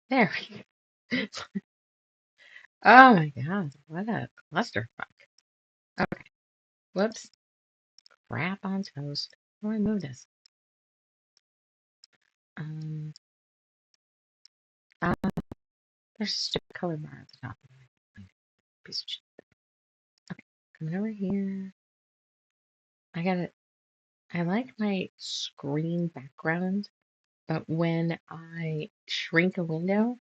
There we go. Oh my God, what a clusterfuck. Okay, whoops. Crap on toast. How do I move this? Um, uh, there's a stupid color bar at the top of my piece of shit. Okay, coming over here. I got it. I like my screen background, but when I shrink a window,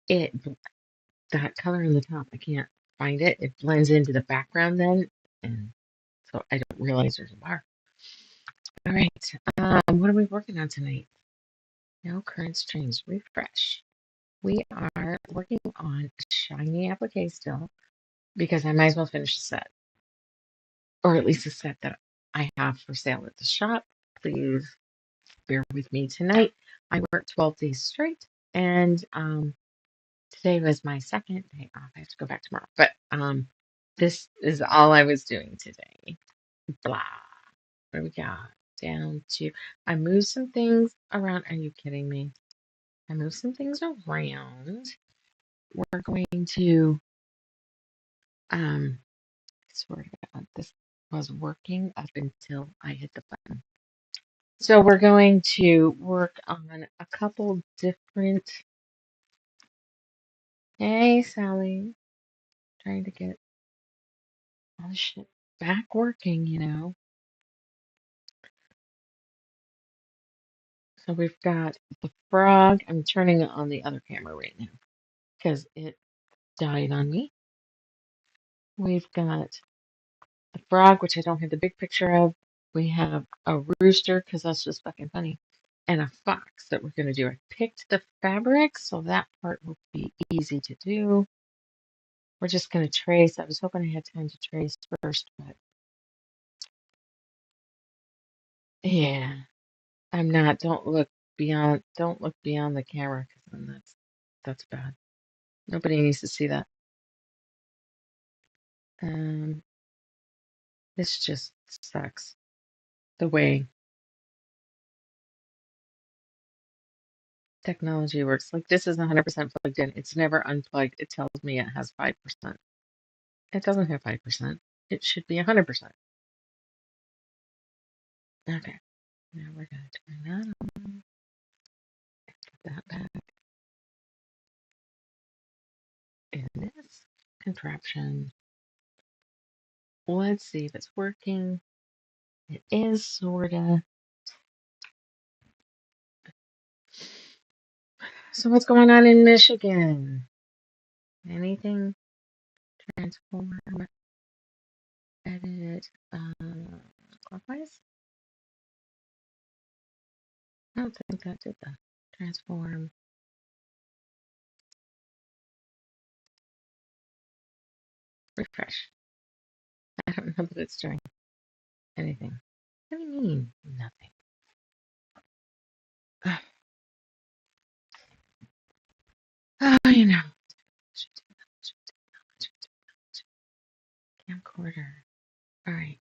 it that color in the top, I can't find it. It blends into the background then, and so I don't realize there's a bar. All right, what are we working on tonight? No current streams. Refresh. We are working on a shiny applique still because I might as well finish the set, or at least the set that I have for sale at the shop. Please bear with me tonight. I worked 12 days straight, and today was my second day off. I have to go back tomorrow, but this is all I was doing today. Blah. What do we got? Down to I moved some things around. Are you kidding me? I moved some things around. We're going to I swear to God, this was working up until I hit the button. So we're going to work on a couple different. Hey, Sally, trying to get all this shit back working, you know. So we've got the frog. I'm turning it on the other camera right now because it died on me. We've got the frog, which I don't have the big picture of. We have a rooster because that's just fucking funny. And a fox that we're going to do. I picked the fabric, so that part will be easy to do. We're just going to trace. I was hoping I had time to trace first, but yeah, I'm not. Don't look beyond the camera because then that's bad. Nobody needs to see that. Um, this just sucks. The way technology works. Like this is 100% plugged in. It's never unplugged. It tells me it has 5%. It doesn't have 5%. It should be 100%. Okay. Now we're going to turn that on. Put that back in this contraption. Let's see if it's working. It is sorta. So what's going on in Michigan? Anything? Transform, edit, clockwise? I don't think that did that. Transform, refresh. I don't know that it's doing anything. What do you mean? Nothing. Oh, you know. Camcorder. All right.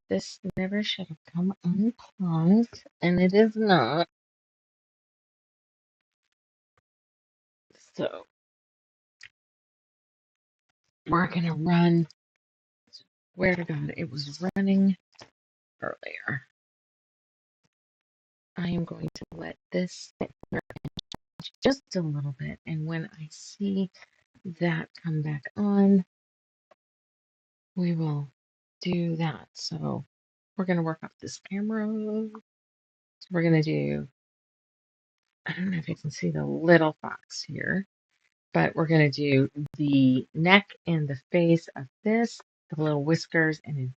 This never should have come unplugged, and it is not. So we're gonna run. Where to God? It was running earlier. I am going to let this sit here just a little bit, and when I see that come back on, we will do that. So we're gonna work off this camera. So we're gonna do. I don't know if you can see the little fox here, but we're going to do the neck and the face of this, the little whiskers and his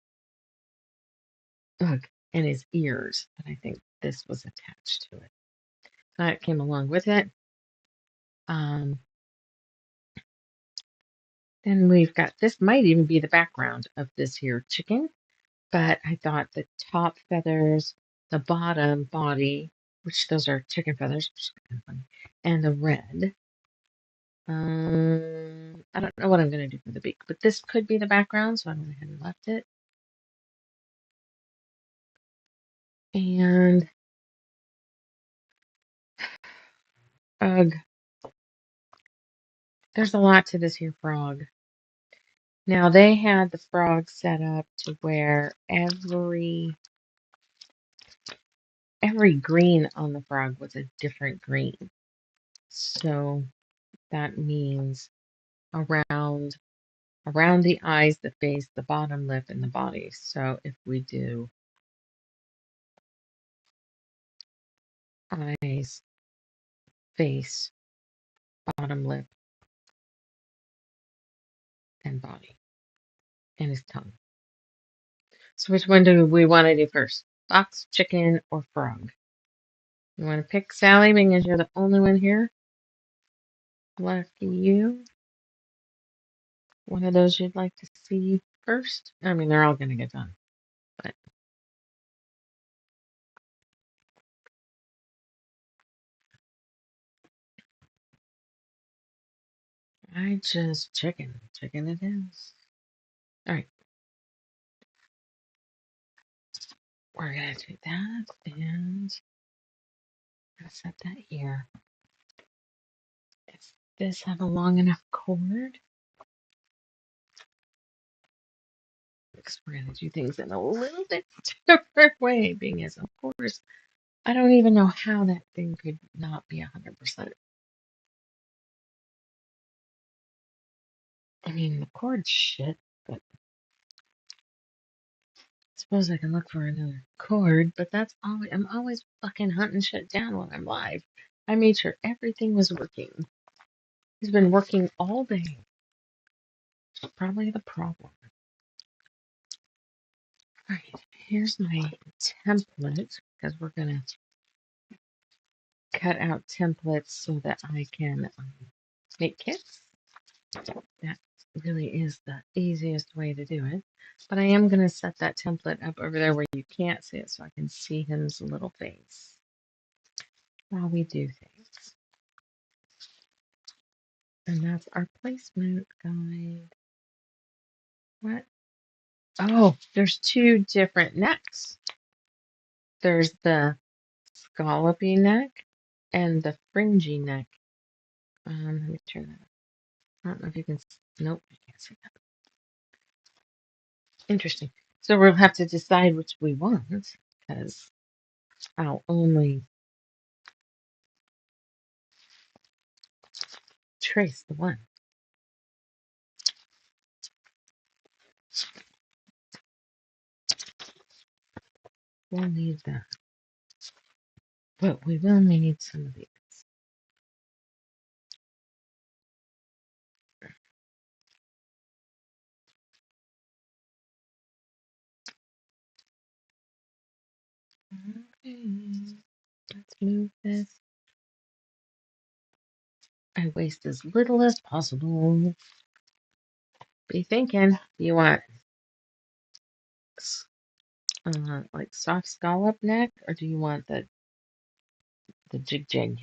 ugh, and his ears. But I think this was attached to it. So that came along with it. Um, then we've got this might even be the background of this here chicken, but I thought the top feathers, the bottom body, which those are chicken feathers, which is kind of funny, and the red. I don't know what I'm going to do for the beak, but this could be the background, so I went ahead and left it. And Ugh. There's a lot to this here frog. Now, they had the frog set up to where every green on the frog was a different green. So that means around the eyes, the face, the bottom lip, and the body. So if we do eyes, face, bottom lip, and body, and his tongue. So which one do we want to do first? Fox, chicken, or frog? You want to pick Sally, being as you're the only one here? Lucky you. One of those you'd like to see first? I mean, they're all going to get done, but I just chicken. Chicken it is. All right. We're going to do that, and I'm going to set that here. Does this have a long enough cord? Because we're going to do things in a little bit different way, being as, of course, I don't even know how that thing could not be 100%. I mean, the cord's shit, but I suppose I can look for another cord, but that's always, I'm always fucking hunting shit down when I'm live. I made sure everything was working. He's been working all day. That's probably the problem. All right, here's my template, because we're going to cut out templates so that I can make kits. That really is the easiest way to do it. But I am going to set that template up over there where you can't see it so I can see his little face while we do things. And that's our placement guide. What? Oh, there's two different necks. There's the scallopy neck and the fringy neck. Let me turn that up. I don't know if you can. Nope, you can't see that. Interesting. So we'll have to decide which we want because I'll only trace the one. We'll need that. But we will need some of these. Okay, let's move this. I waste as little as possible. Be thinking, do you want like soft scallop neck, or do you want the jig jig?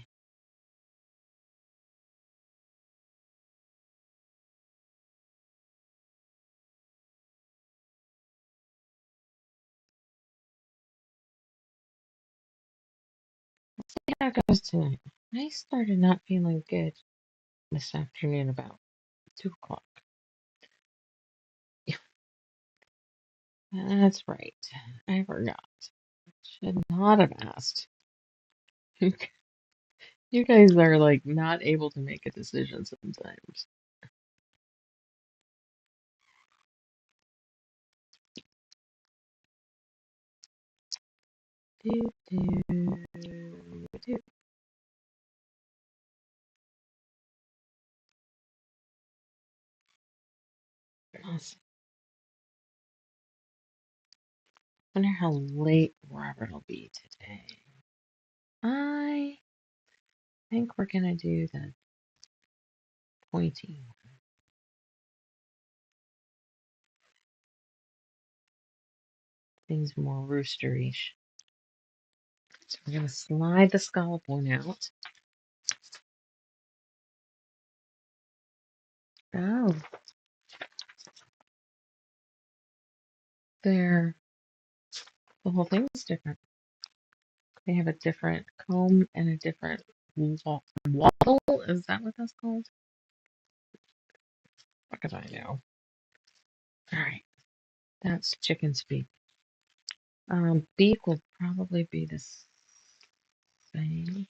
Let's see how it goes tonight. I started not feeling good this afternoon about 2 o'clock. That's right. I forgot. Should not have asked. You guys are like not able to make a decision sometimes. Do, do, do. Awesome. Wonder how late Robert will be today. I think we're gonna do the pointy one. Things more roosterish. So we're gonna slide the scallop one out. Oh, the whole thing's different. They have a different comb and a different wall Fowl? Is that what that's called? What could I know? Alright, that's chicken speak. Beak will probably be the same.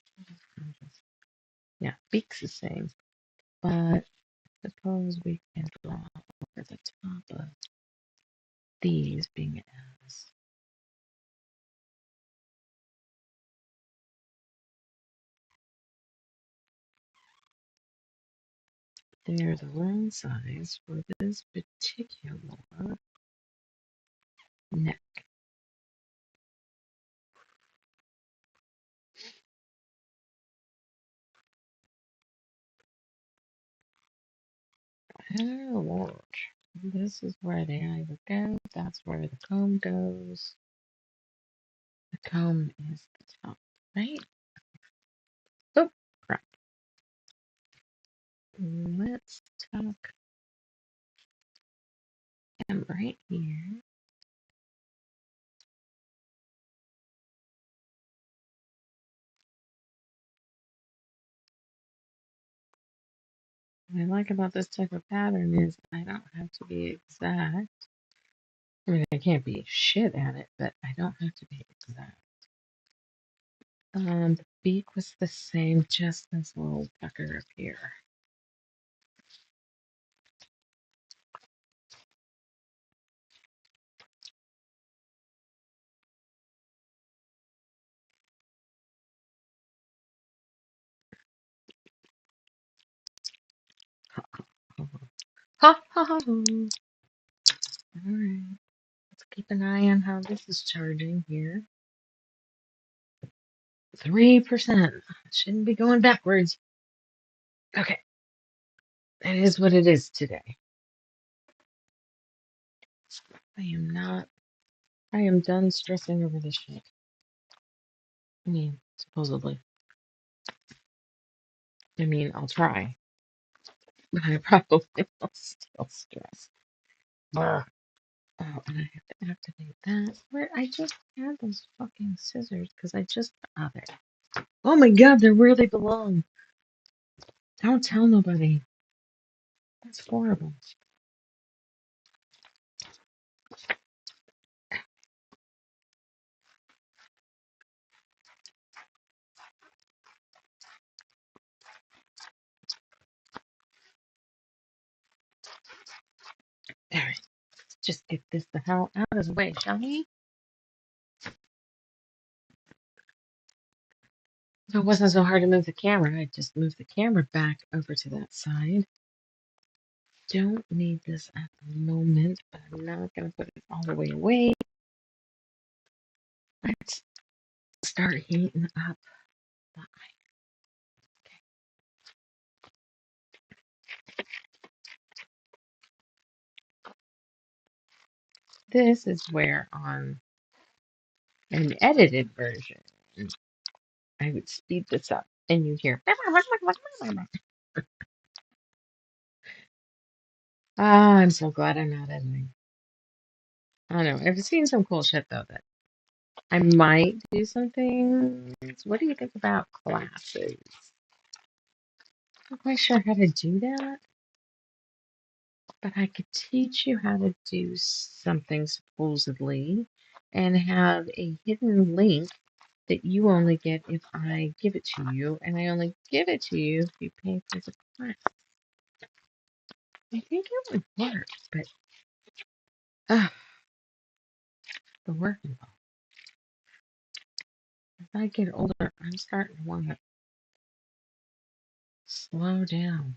Yeah, beak's the same. But suppose we can draw over the top of these being as. They're the wrong size for this particular neck. Oh, Lord. This is where the eye would go. That's where the comb goes. The comb is the top, right? Oh, crap. Let's tuck him right here. What I like about this type of pattern is I don't have to be exact. I mean, I can't be shit at it, but I don't have to be exact. The beak was the same, just this little pucker up here. Ha ha ha ha. Alright, let's keep an eye on how this is charging here. 3%. Shouldn't be going backwards. Okay. That is what it is today. I am done stressing over this shit. I mean, supposedly. I mean, I'll try. But I probably will still stress. Brr. Oh, and I have to activate that. Where I just had those fucking scissors because I just. Oh, there. Oh my god, they're where they belong. Don't tell nobody. That's horrible. Alright, let's just get this the hell out of the way, shall we? If it wasn't so hard to move the camera, I'd just move the camera back over to that side. Don't need this at the moment, but I'm not going to put it all the way away. Let's start heating up the iron. Okay. This is where on an edited version, I would speed this up and you hear. Ah, I'm so glad I'm not editing. I don't know. I've seen some cool shit though that I might do something. What do you think about classes? Not quite sure how to do that, but I could teach you how to do something supposedly and have a hidden link that you only get if I give it to you, and I only give it to you if you pay for the class. I think it would work, but the work involved. As I get older, I'm starting to want to slow down.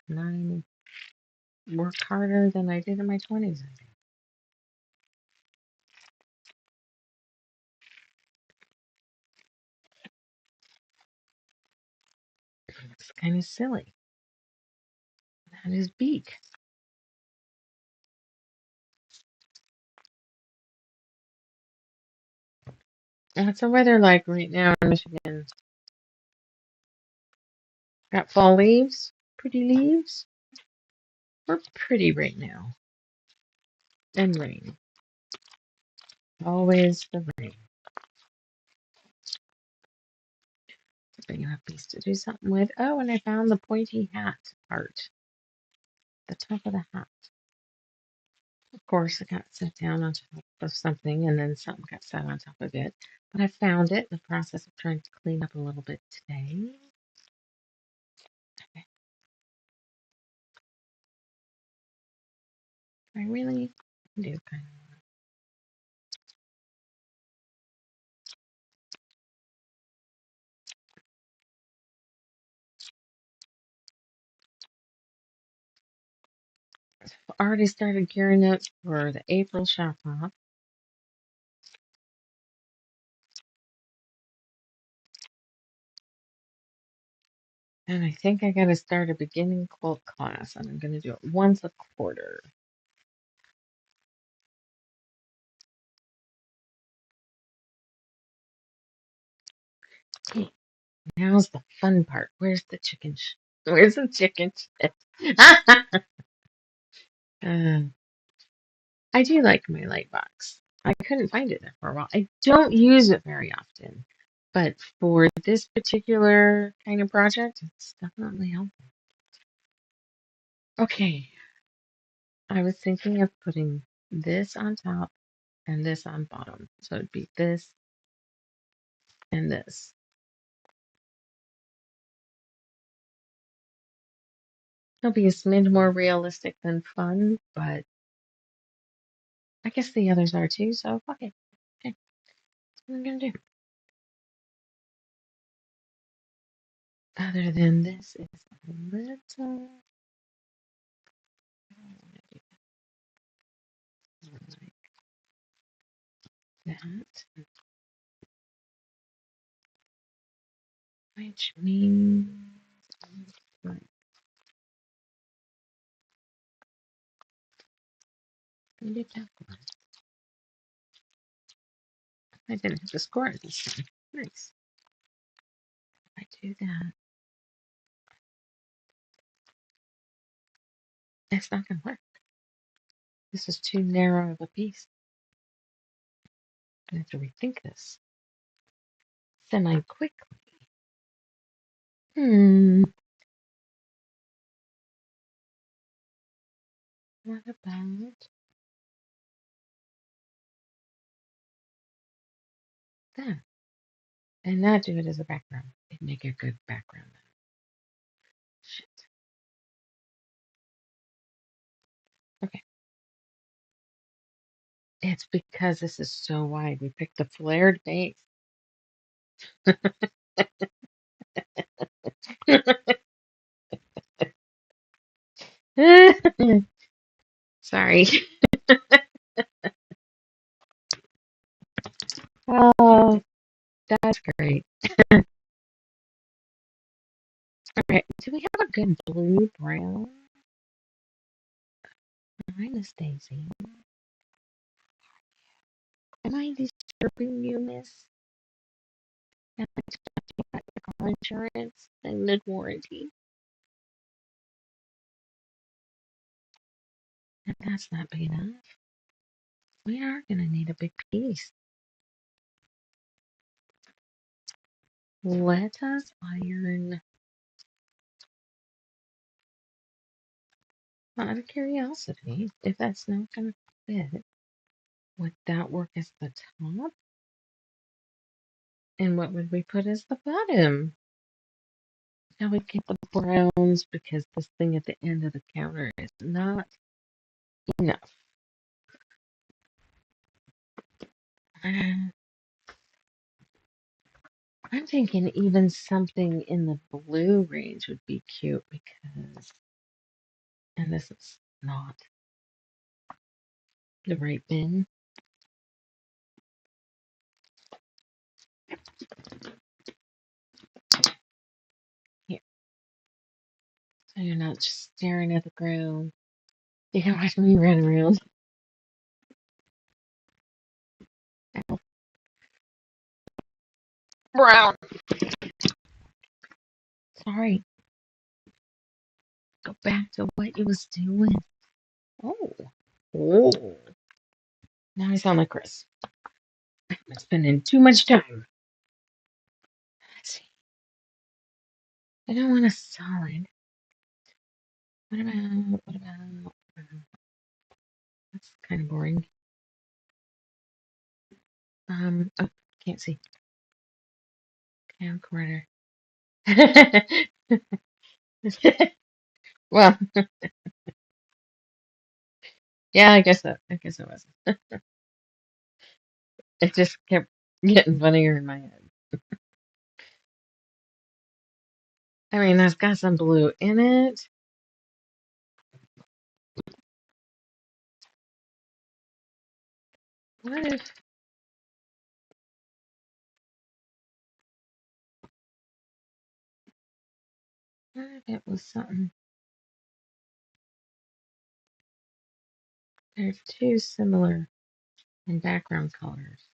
And I work harder than I did in my 20s, I think. It's kind of silly. That is beak. What's the weather like right now in Michigan? Got fall leaves? Pretty leaves? We're pretty right now. And rain. Always the rain. big enough piece to do something with. Oh, and I found the pointy hat part. The top of the hat. Of course, it got set down on top of something, and then something got set on top of it. But I found it in the process of trying to clean up a little bit today. Okay. I really do kind of. Already started gearing up for the April shop off. And I think I got to start a beginning quilt class, and I'm going to do it once a quarter. Okay, now's the fun part. Where's the chicken? Where's the chicken shit? I do like my light box. I couldn't find it there for a while. I don't use it very often, but for this particular kind of project, it's definitely helpful. Okay, I was thinking of putting this on top and this on bottom. So it'd be this and this. It'll be a smidge more realistic than fun, but I guess the others are too, so fuck it. Okay, that's what I'm gonna do. Other than this is a little like that, which means like maybe that one. I didn't have to score it this time. Nice. If I do that, it's not gonna work. This is too narrow of a piece. I have to rethink this semi-quickly. What about that? And not do it as a background. It'd make a good background. Shit. Okay. It's because this is so wide. We picked the flared base. Sorry. Oh, that's great. Alright, do we have a good blue brown? Hi, Miss Daisy. Am I disturbing you, Miss? Am I talking about your car insurance and mid warranty? If that's not big enough, we are gonna need a big piece. Let us iron. Out of curiosity, if that's not gonna fit, would that work as the top? And what would we put as the bottom? Now we get the browns because this thing at the end of the counter is not enough. I'm thinking even something in the blue range would be cute because, and this is not the right bin. Here, so you're not just staring at the ground. You can watch me run around. Ow. Brown. Sorry. Go back to what you was doing. Oh. Oh. Now I sound like Chris. I'm spending too much time. Let's see. I don't want a solid. What about, that's kind of boring. Oh, can't see. Camcorder. Well, yeah, I guess it was. It just kept getting funnier in my head. I mean, that's got some blue in it. What if it was something? They're too similar in background colors,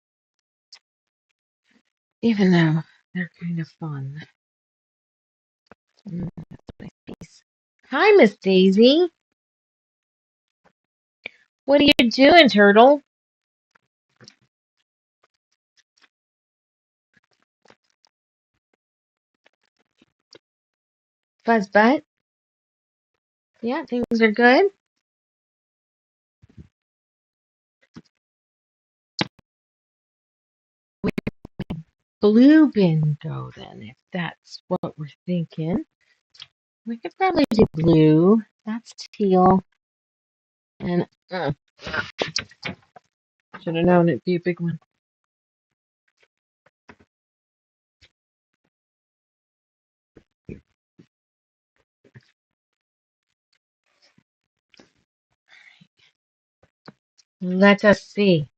even though they're kind of fun. Nice piece. Hi, Miss Daisy. What are you doing, turtle? Fuzz butt? Yeah, things are good. Blue bin go then, if that's what we're thinking. We could probably do blue. That's teal. And should have known it'd be a big one. Let us see.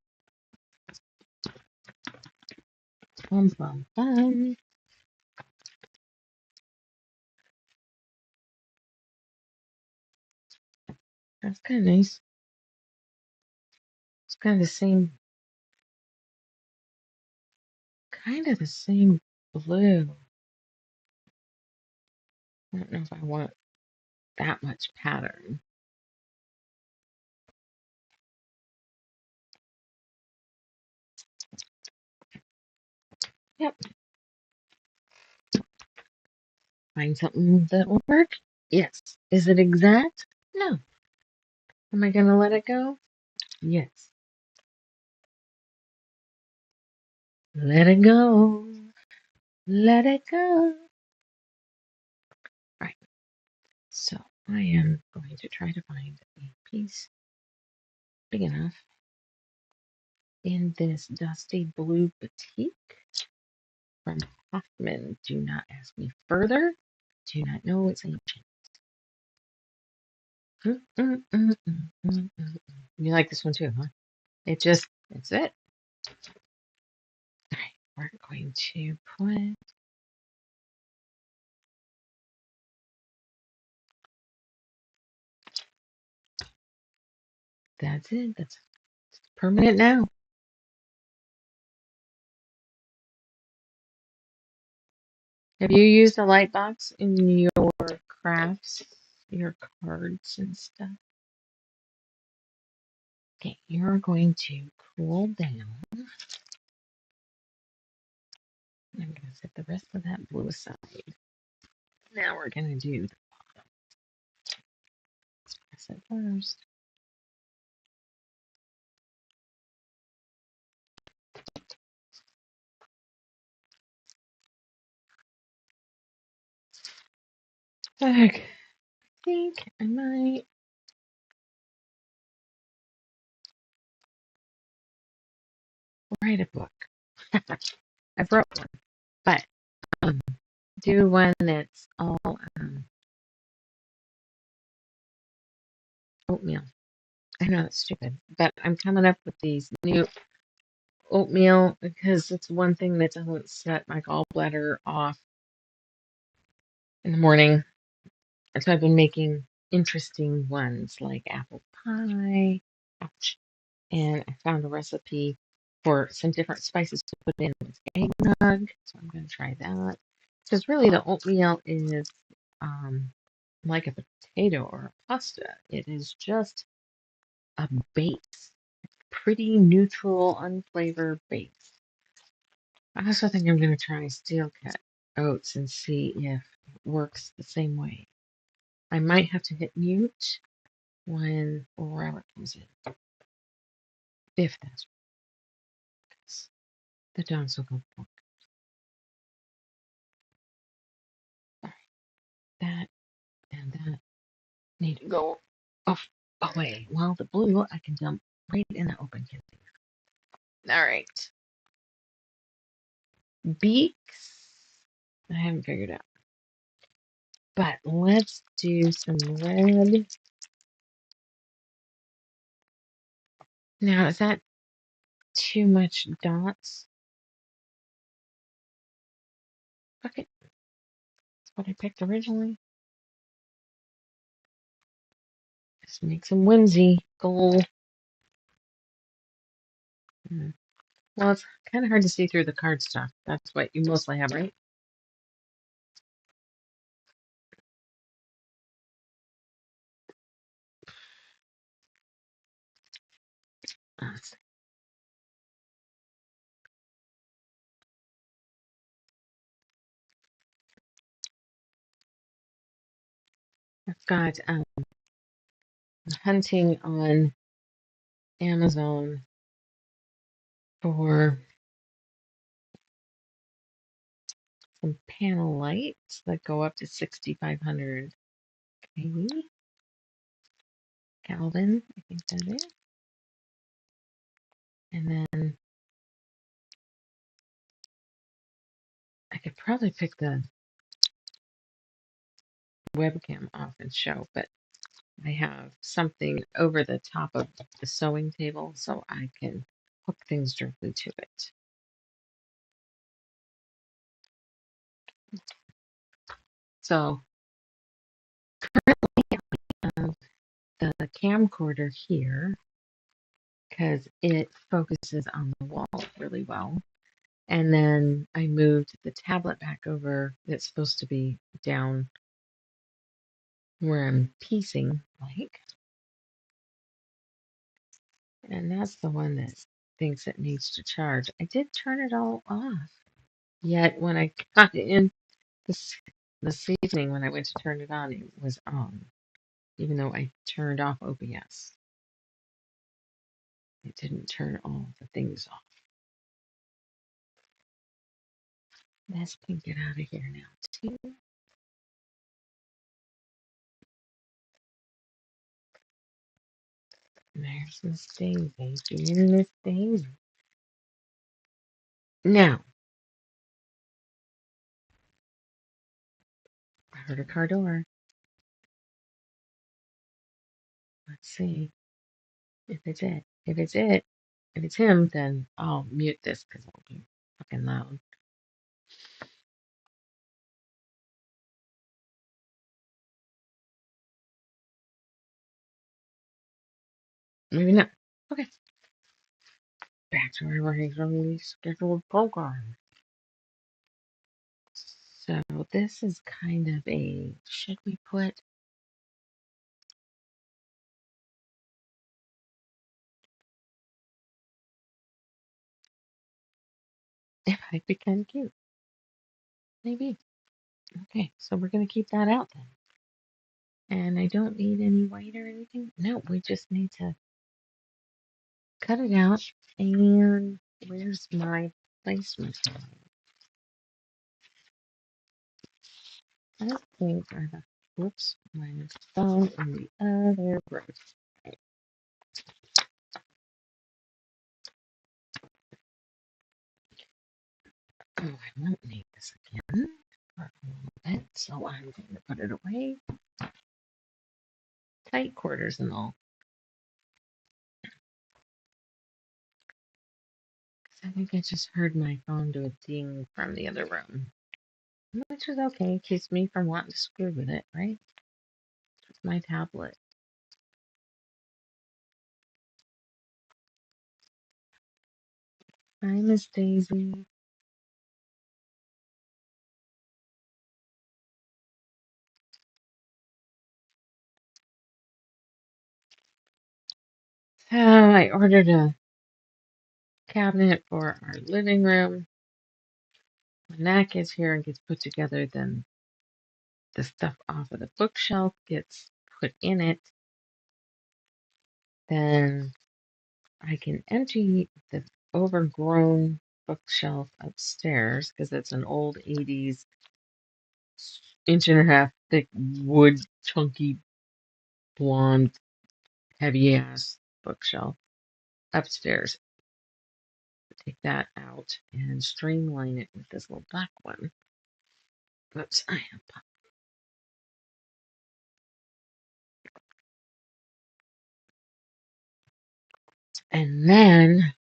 Bum, bum, bum. That's kind of nice. It's kind of the same blue. I don't know if I want that much pattern. Yep. Find something that will work? Yes. Is it exact? No. Am I going to let it go? Yes. Let it go. Let it go. Right. So I am going to try to find a piece big enough in this dusty blue batik from Hoffman. Do not ask me further. Do not know its ancient. You like this one too, huh? It's it. All right, we're going to put that's it. That's permanent now. Have you used a light box in your crafts, your cards and stuff? Okay, you're going to cool down. I'm going to set the rest of that blue aside. Now we're going to do the press it first. I think I might write a book. I wrote one, but do one that's all oatmeal. I know it's stupid, but I'm coming up with these new oatmeal because it's one thing that doesn't set my gallbladder off in the morning. And so I've been making interesting ones like apple pie. Ouch. And I found a recipe for some different spices to put in with eggnog. So I'm going to try that. Because really the oatmeal is like a potato or a pasta. It is just a base. Pretty neutral, unflavored base. I also think I'm going to try steel cut oats and see if it works the same way. I might have to hit mute when Robert comes in, if that's because the dogs will go bark. All right, that and that need to go off away. Well, the blue I can dump right in the open container. All right, beaks. I haven't figured out, but let's do some red. Now, is that too much dots? Okay, that's what I picked originally. Just make some whimsical. Well, it's kind of hard to see through the cardstock. That's what you mostly have, right? Let's see. I've got hunting on Amazon for some panel lights that go up to 6,500 kV. Kelvin, I think that is. And then I could probably pick the webcam off and show, but I have something over the top of the sewing table so I can hook things directly to it. So I have the camcorder here because it focuses on the wall really well. And then I moved the tablet back over. It's supposed to be down where I'm piecing, like. And that's the one that thinks it needs to charge. I did turn it all off. Yet when I got in this evening, when I went to turn it on, it was on. Even though I turned off OBS. It didn't turn all the things off. This can get out of here now, too. There's Miss Daisy being Miss Daisy. Now, I heard a car door. Let's see if it's it. If it's it, if it's him, then I'll mute this because it'll be fucking loud. Maybe not. Okay. Back to our regularly scheduled program. So this is kind of a, should we put, it might be kind of cute. Maybe. Okay, so we're going to keep that out then. And I don't need any white or anything. No, we just need to cut it out. And where's my placement? I think I have, whoops, my phone in the other room. Oh, I won't need this again for a little bit, so I'm going to put it away. Tight quarters and all. I think I just heard my phone do a ding from the other room. Which is okay. It keeps me from wanting to screw with it, right? It's my tablet. Hi, Miss Daisy. So I ordered a cabinet for our living room. when that gets here and gets put together, then the stuff off of the bookshelf gets put in it. Then I can empty the overgrown bookshelf upstairs because it's an old 80s inch and a half thick wood chunky blonde heavy ass bookshelf upstairs. Take that out and streamline it with this little black one. Oops, I have pop. And then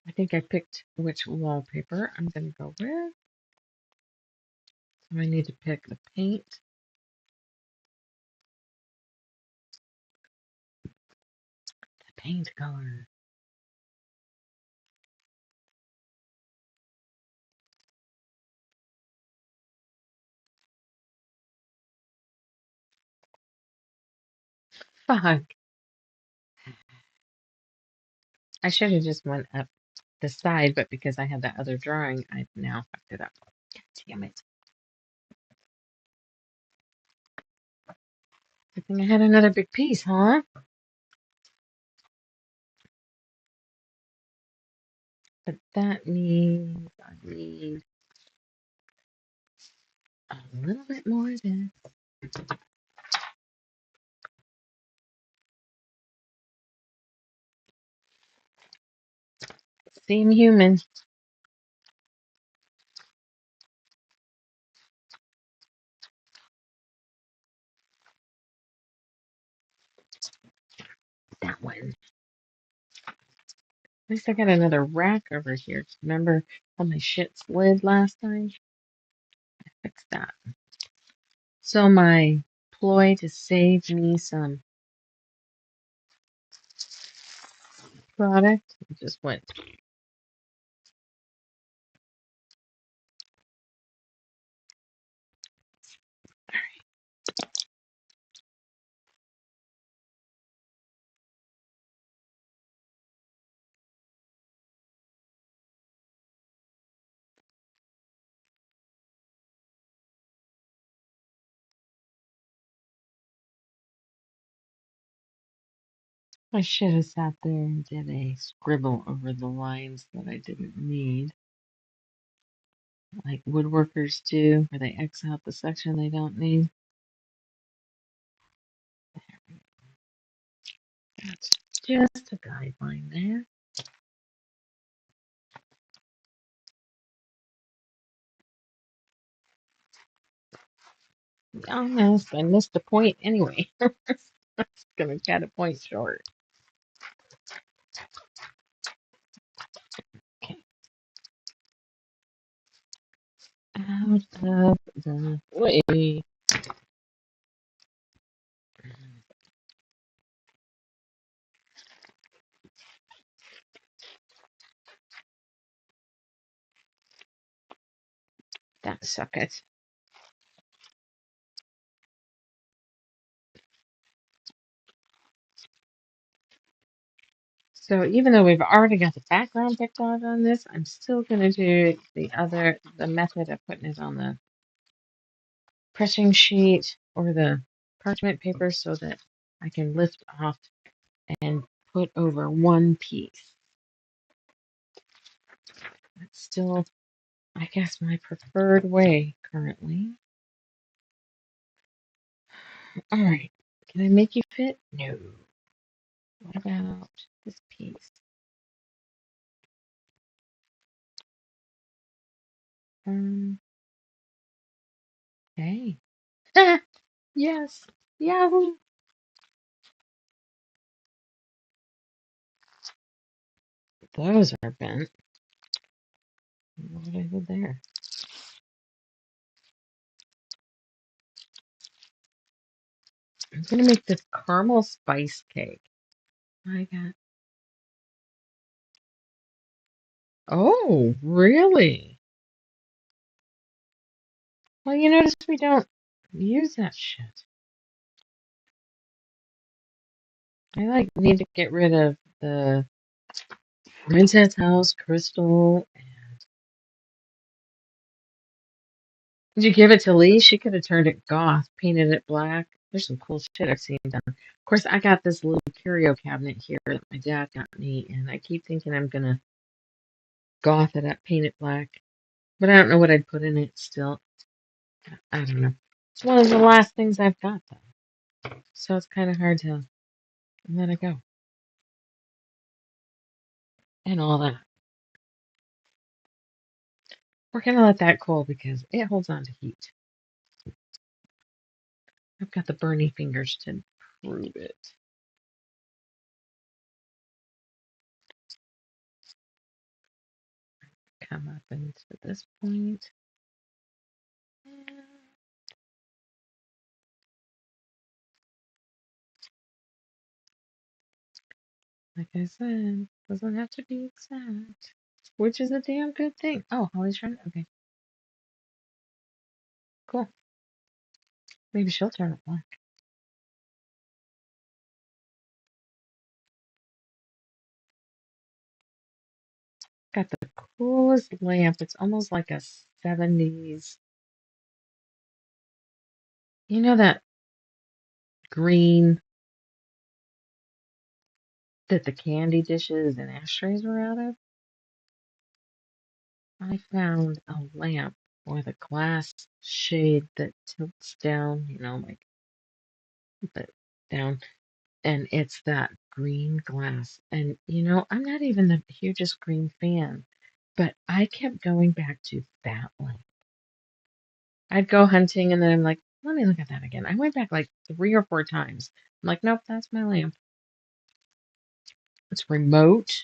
I think I picked which wallpaper I'm going to go with. So I need to pick the paint. The paint color. Fuck. I should have just went up the side, but because I had that other drawing, I've now fucked it up. Damn it. Good thing I had another big piece, huh? But that means I need a little bit more of this. Same human. That one. At least I got another rack over here. Remember how my shit slid last time? Fix that. So my ploy to save me some product just went. I should have sat there and did a scribble over the lines that I didn't need, like woodworkers do, where they X out the section they don't need. That's just a guideline there. Almost. I missed a point anyway. I was going to cut a point short. Okay. Out of the way. That suck it. So even though we've already got the background picked out on this, I'm still going to do the method of putting it on the pressing sheet or the parchment paper so that I can lift off and put over one piece. That's still, I guess, my preferred way currently. All right. Can I make you fit? No. What about this piece? Okay. Yes. Yahoo. Those are bent. What did I do there? I'm gonna make this caramel spice cake. I got. Oh, really? Well, you notice we don't use that shit. I like need to get rid of the Princess House Crystal. Did you give it to Lee? She could have turned it goth, painted it black. There's some cool shit I've seen done. Of course, I got this little curio cabinet here that my dad got me, and I keep thinking I'm gonna goth it up, paint it black. But I don't know what I'd put in it still. I don't know. It's one of the last things I've got, though. So it's kind of hard to let it go. And all that. We're gonna let that cool because it holds on to heat. I've got the burny fingers to prove it. Come up into this point. Like I said, doesn't have to be exact, which is a damn good thing. Oh, Holly's trying. Okay, cool. Maybe she'll turn it black. Got the coolest lamp. It's almost like a 70s. You know that green that the candy dishes and ashtrays were out of? I found a lamp with a glass shade that tilts down, like down, and it's that green glass. And I'm not even the hugest green fan, but I kept going back to that lamp. I'd go hunting and then I'm like, let me look at that again. I went back like 3 or 4 times. I'm like, nope, that's my lamp. It's remote.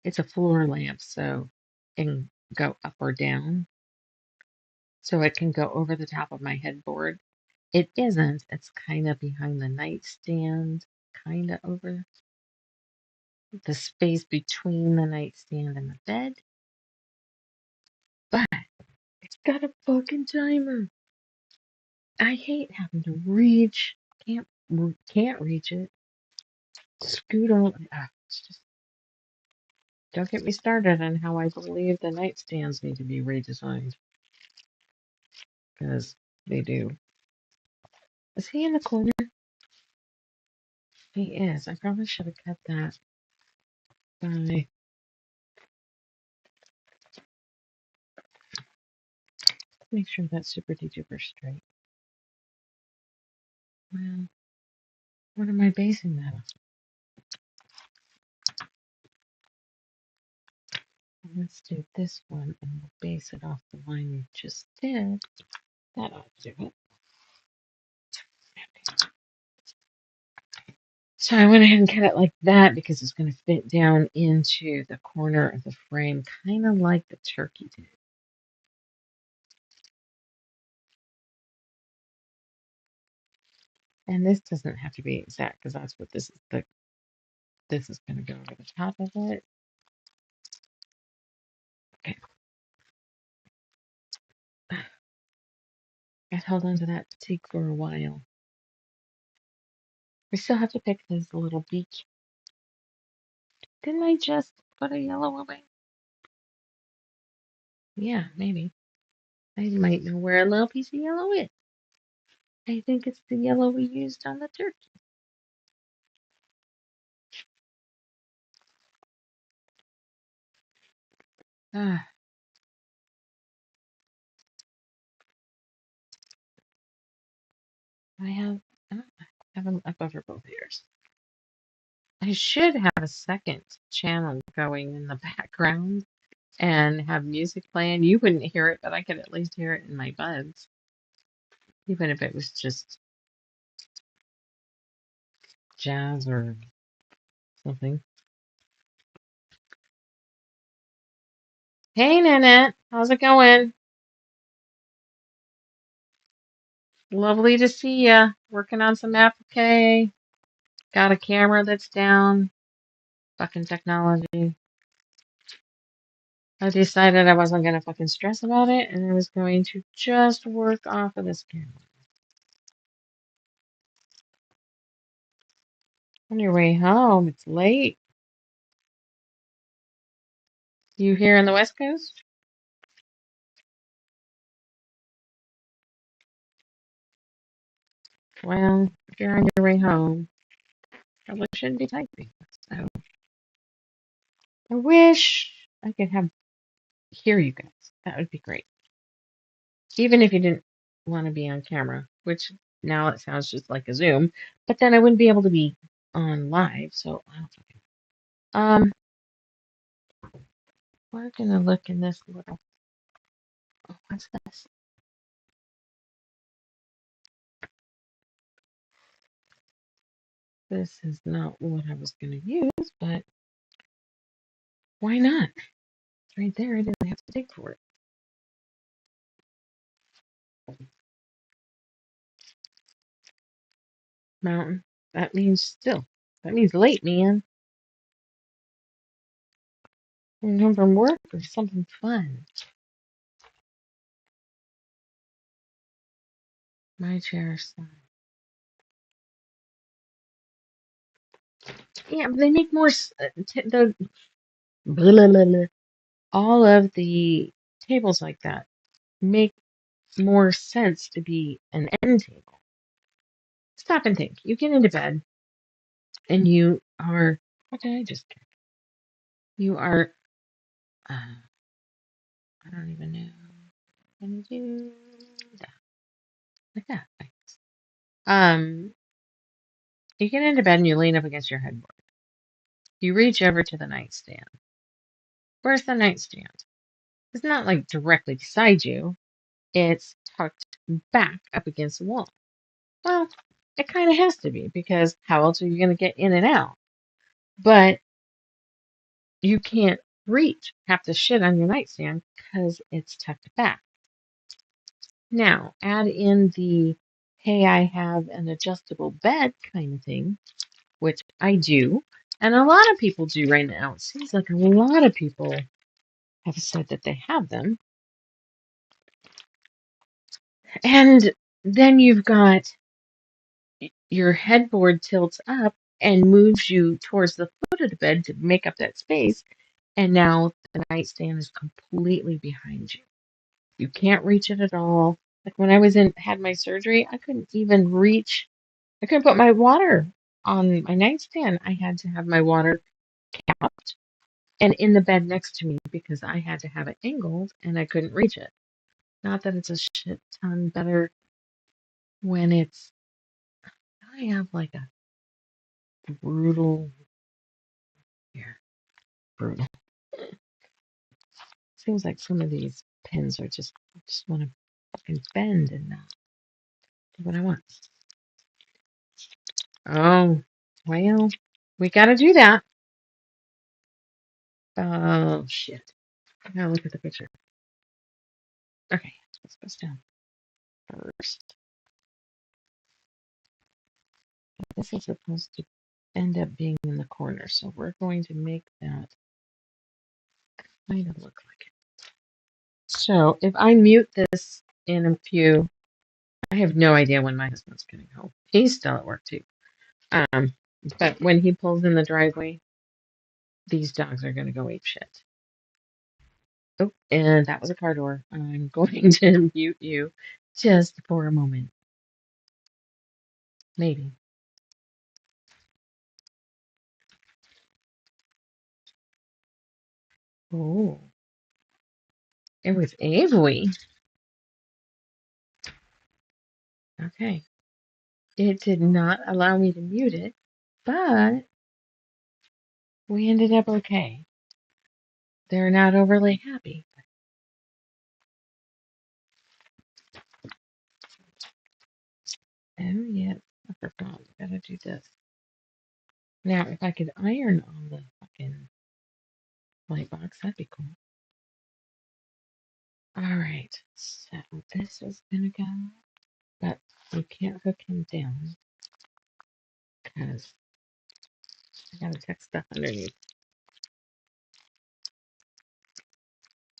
It's a floor lamp, so it can go up or down. So it can go over the top of my headboard. It isn't. It's kind of behind the nightstand, kind of over the space between the nightstand and the bed. But it's got a fucking timer. I hate having to reach. Can't reach it. Scoot on. It's just, don't get me started on how I believe the nightstands need to be redesigned. Because they do. Is he in the corner? He is. I probably should have cut that by. Make sure that's super duper straight. Well, what am I basing that on? Let's do this one and we'll base it off the line we just did. That ought to do it. So I went ahead and cut it like that because it's going to fit down into the corner of the frame, kind of like the turkey did. And this doesn't have to be exact because that's what this is. This is going to go over the top of it. Okay. I held on to that Applique for a while. We still have to pick this little beak. Didn't I just put a yellow away? Yeah, maybe. I might know where a little piece of yellow is. I think it's the yellow we used on the turkey. Ah, I have them up over both ears. I should have a second channel going in the background and have music playing. You wouldn't hear it, but I could at least hear it in my buds, even if it was just jazz or something. Hey, Nanette, how's it going? Lovely to see ya. Working on some applique. Got a camera that's down. Fucking technology. I decided I wasn't gonna fucking stress about it, and I was going to just work off of this camera. On your way home, it's late. You here on the West Coast? Well, if you're on your way home, probably shouldn't be typing. So I wish I could hear you guys. That would be great. Even if you didn't want to be on camera, which now it sounds just like a Zoom, but then I wouldn't be able to be on live, so I don't fucking we're gonna look in this little what's this? This is not what I was gonna use, but why not? It's right there, I didn't have to dig for it. Mountain. That means still. That means late, man. I'm home from work or something fun. My chair slide. Yeah, but they make more. The blah, blah, blah, blah. All of the tables like that make more sense to be an end table. Stop and think. You get into bed and you are. What did I just get? You are. I don't even know. Can you do that? Like that. Thanks. You get into bed and you lean up against your headboard. You reach over to the nightstand. Where's the nightstand? It's not like directly beside you. It's tucked back up against the wall. Well, it kind of has to be because how else are you going to get in and out? But you can't reach half the shit on your nightstand because it's tucked back. Now, add in the hey, I have an adjustable bed kind of thing, which I do, and a lot of people do right now. It seems like a lot of people have said that they have them. And then you've got your headboard tilts up and moves you towards the foot of the bed to make up that space. And now the nightstand is completely behind you. You can't reach it at all. Like when I had my surgery, I couldn't even reach, I couldn't put my water on my nightstand. I had to have my water capped and in the bed next to me because I had to have it angled and I couldn't reach it. Not that it's a shit ton better when I have like a brutal, here, brutal. Seems like some of these pins are just want to fucking bend and not do what I want. Oh, well, we gotta do that. Oh, shit. I gotta look at the picture. Okay, let's go down first. This is supposed to end up being in the corner, so we're going to make that kind of look like it. So if I mute this in a few, I have no idea when my husband's getting home. He's still at work too. Um, but when he pulls in the driveway, these dogs are going to go ape shit. Oh, and that was a car door. I'm going to mute you just for a moment. Maybe. Oh, it was Avery. Okay. It did not allow me to mute it, but we ended up okay. They're not overly happy. Oh, yeah. I forgot. I gotta do this. Now, if I could iron on the fucking light box, that'd be cool. All right. So this is gonna go, but we can't hook him down because I gotta text stuff underneath.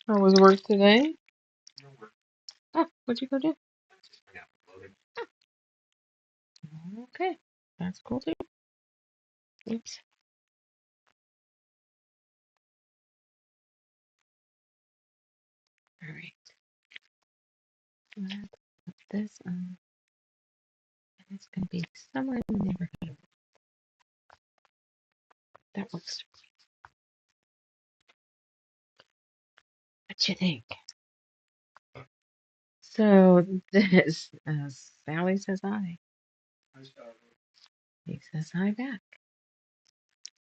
How was work today? Oh, what'd you go do? Oh, okay. That's cool too. Oops. All right. Let's put this on. And it's going to be somewhere in the neighborhood of that works. What you think? So this, Sally says hi. He says hi back.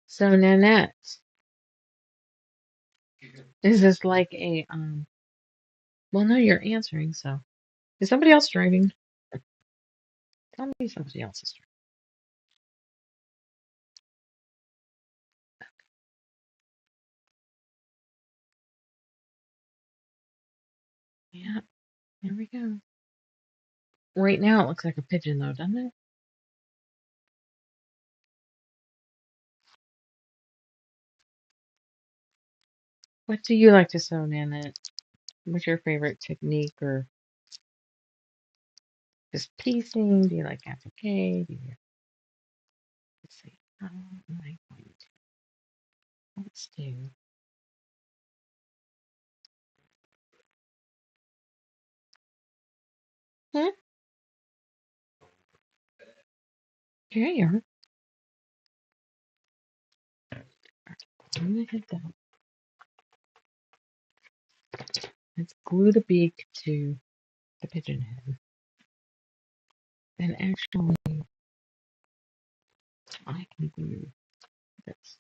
So Nanette, is this like a well, no, you're answering, so is somebody else driving? Tell me somebody else is driving. Yeah, there we go. Right now it looks like a pigeon though, doesn't it? What do you like to sew, Nanette? What's your favorite technique, or just piecing? Do you like applique? Let's see. How am I going to? Let's do. Hmm? Here you are. I'm gonna hit that. Let's glue the beak to the pigeon head. And actually, I can glue this.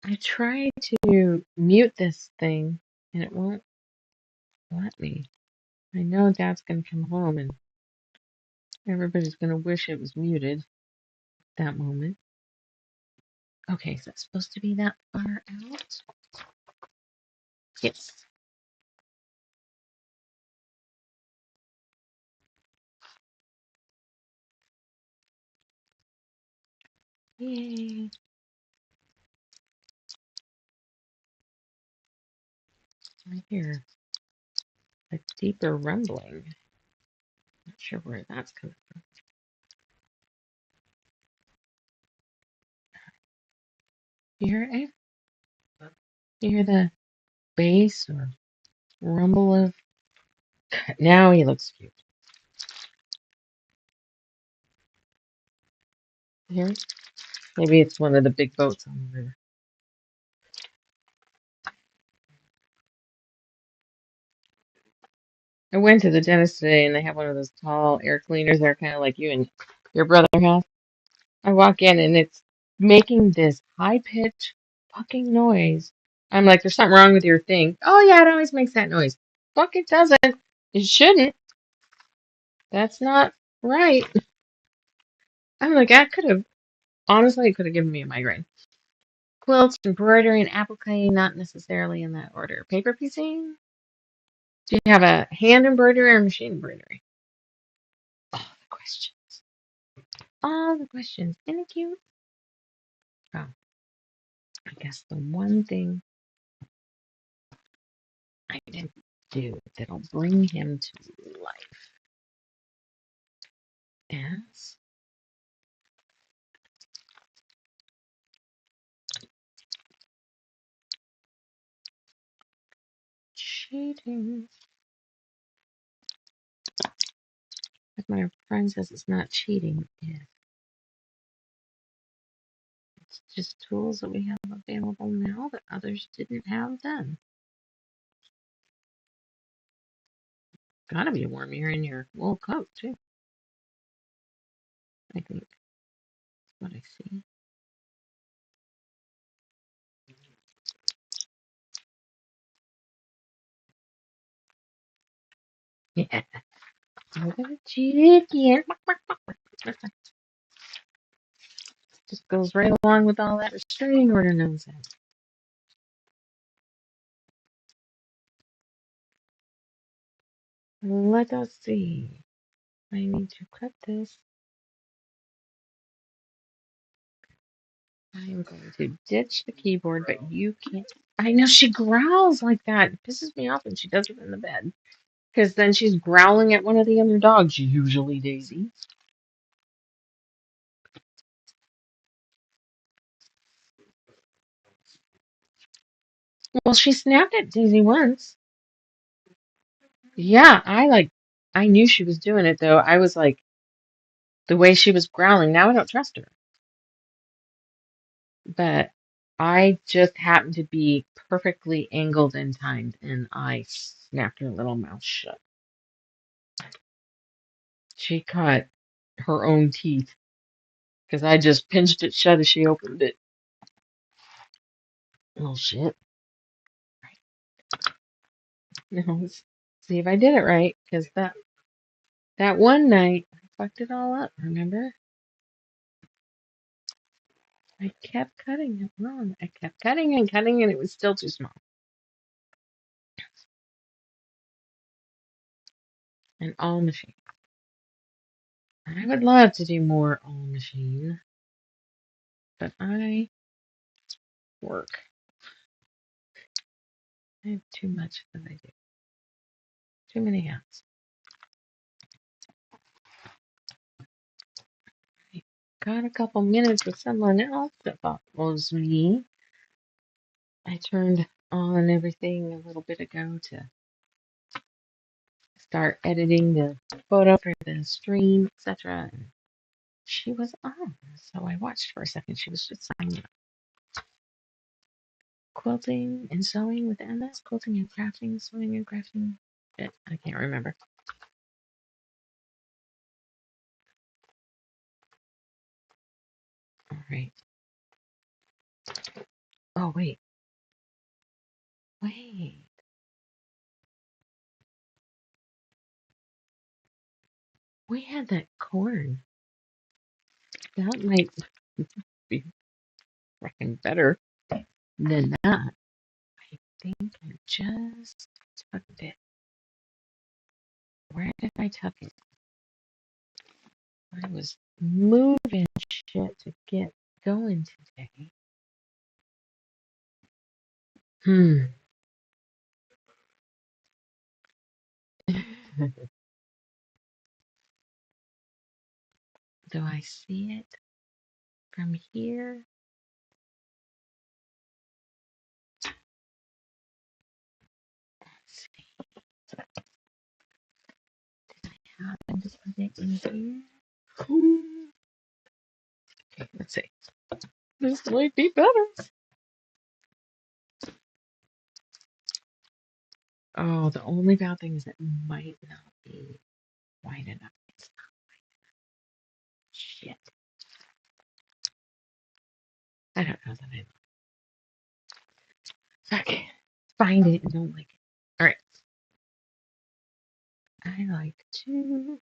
I tried to mute this thing and it won't let me. I know Dad's gonna come home and everybody's gonna wish it was muted at that moment. Okay, so it's supposed to be that far out? Yes. Yay. I hear a deeper rumbling. Not sure where that's coming from. You hear it? You hear the bass or rumble of. Now he looks cute. You hear it? Maybe it's one of the big boats on the river. I went to the dentist today and they have one of those tall air cleaners that are kind of like you and your brother have. I walk in and it's making this high pitched fucking noise. I'm like, there's something wrong with your thing. Oh yeah, it always makes that noise. Fuck, it doesn't. It shouldn't. That's not right. I'm like, I could have, honestly, it could have given me a migraine. Quilts, embroidery, and applique, not necessarily in that order. Paper piecing? Do you have a hand embroidery or machine embroidery? All the questions. All the questions. Isn't it cute? Oh, I guess the one thing I didn't do that'll bring him to life is cheating. If my friend says it's not cheating, it's just tools that we have available now that others didn't have then. Gotta be warm here in your wool coat, too. I think that's what I see. Yeah. Look at the chicken. Just goes right along with all that restraining order nonsense. Let us see. I need to cut this. I am going to ditch the keyboard, but you can't I know she growls like that. It pisses me off when she does it in the bed. Because then she's growling at one of the other dogs, usually Daisy. Well, she snapped at Daisy once. Yeah, I knew she was doing it though. I was like, the way she was growling, now I don't trust her. But I just happened to be perfectly angled and timed, and I snapped her little mouth shut. She caught her own teeth because I just pinched it shut as she opened it. Oh shit. Now let's see if I did it right, because that one night I fucked it all up, remember? I kept cutting it wrong. I kept cutting and cutting, and it was still too small. And all machine. I would love to do more all machine, but I work. I have too much that I do. Too many hats. I got a couple minutes with someone else that thought was me. I turned on everything a little bit ago to start editing the photo for the stream, etc. She was on, so I watched for a second. She was just signing up. Quilting and sewing with MS, quilting and crafting, sewing and crafting. I can't remember. All right. Oh, wait. Wait. We had that corn. That might be freaking better than that. I think I just tucked it. Where did I tuck it? I was moving shit to get going today. Do I see it from here? Let's see. Did I happen to put it in here? Okay, let's see. This might be better. Oh, the only bad thing is it might not be wide enough. It's not shit. I don't know that I okay. Find it and don't like it. All right. I like to.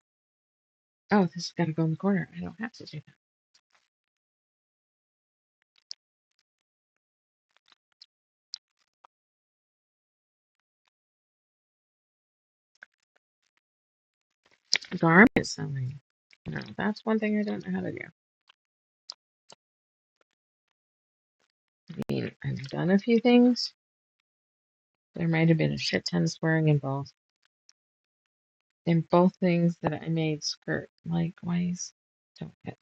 Oh, this has got to go in the corner. I don't have to do that. Garment sewing. No, that's one thing I don't know how to do. I mean, I've done a few things. There might have been a shit ton of swearing involved. And both things that I made skirt likewise don't fit.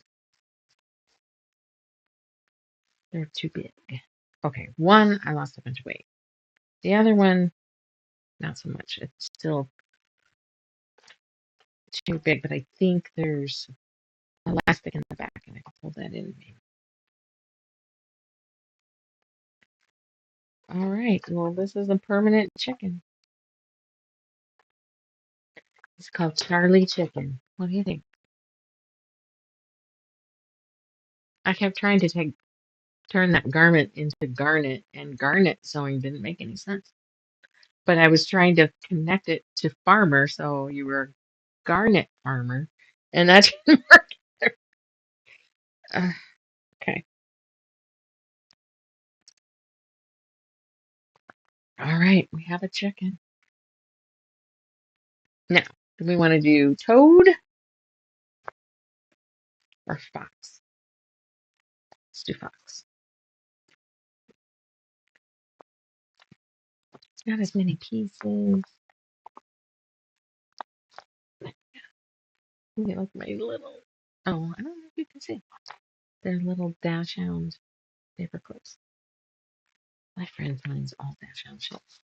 They're too big. Okay, one, I lost a bunch of weight. The other one, not so much. It's still too big, but I think there's elastic in the back, and I can pull that in. Maybe. All right, well, this is a permanent chicken. It's called Charlie Chicken. What do you think? I kept trying to turn that garment into garnet, and garnet sewing didn't make any sense. But I was trying to connect it to farmer, so you were a garnet farmer, and that didn't work. Uh, okay. All right, we have a chicken. Now, do we want to do toad or fox? Let's do fox. Not as many pieces. They like my little. Oh, I don't know if you can see. They're little dachshund paper clips. My friend finds all dachshund shells.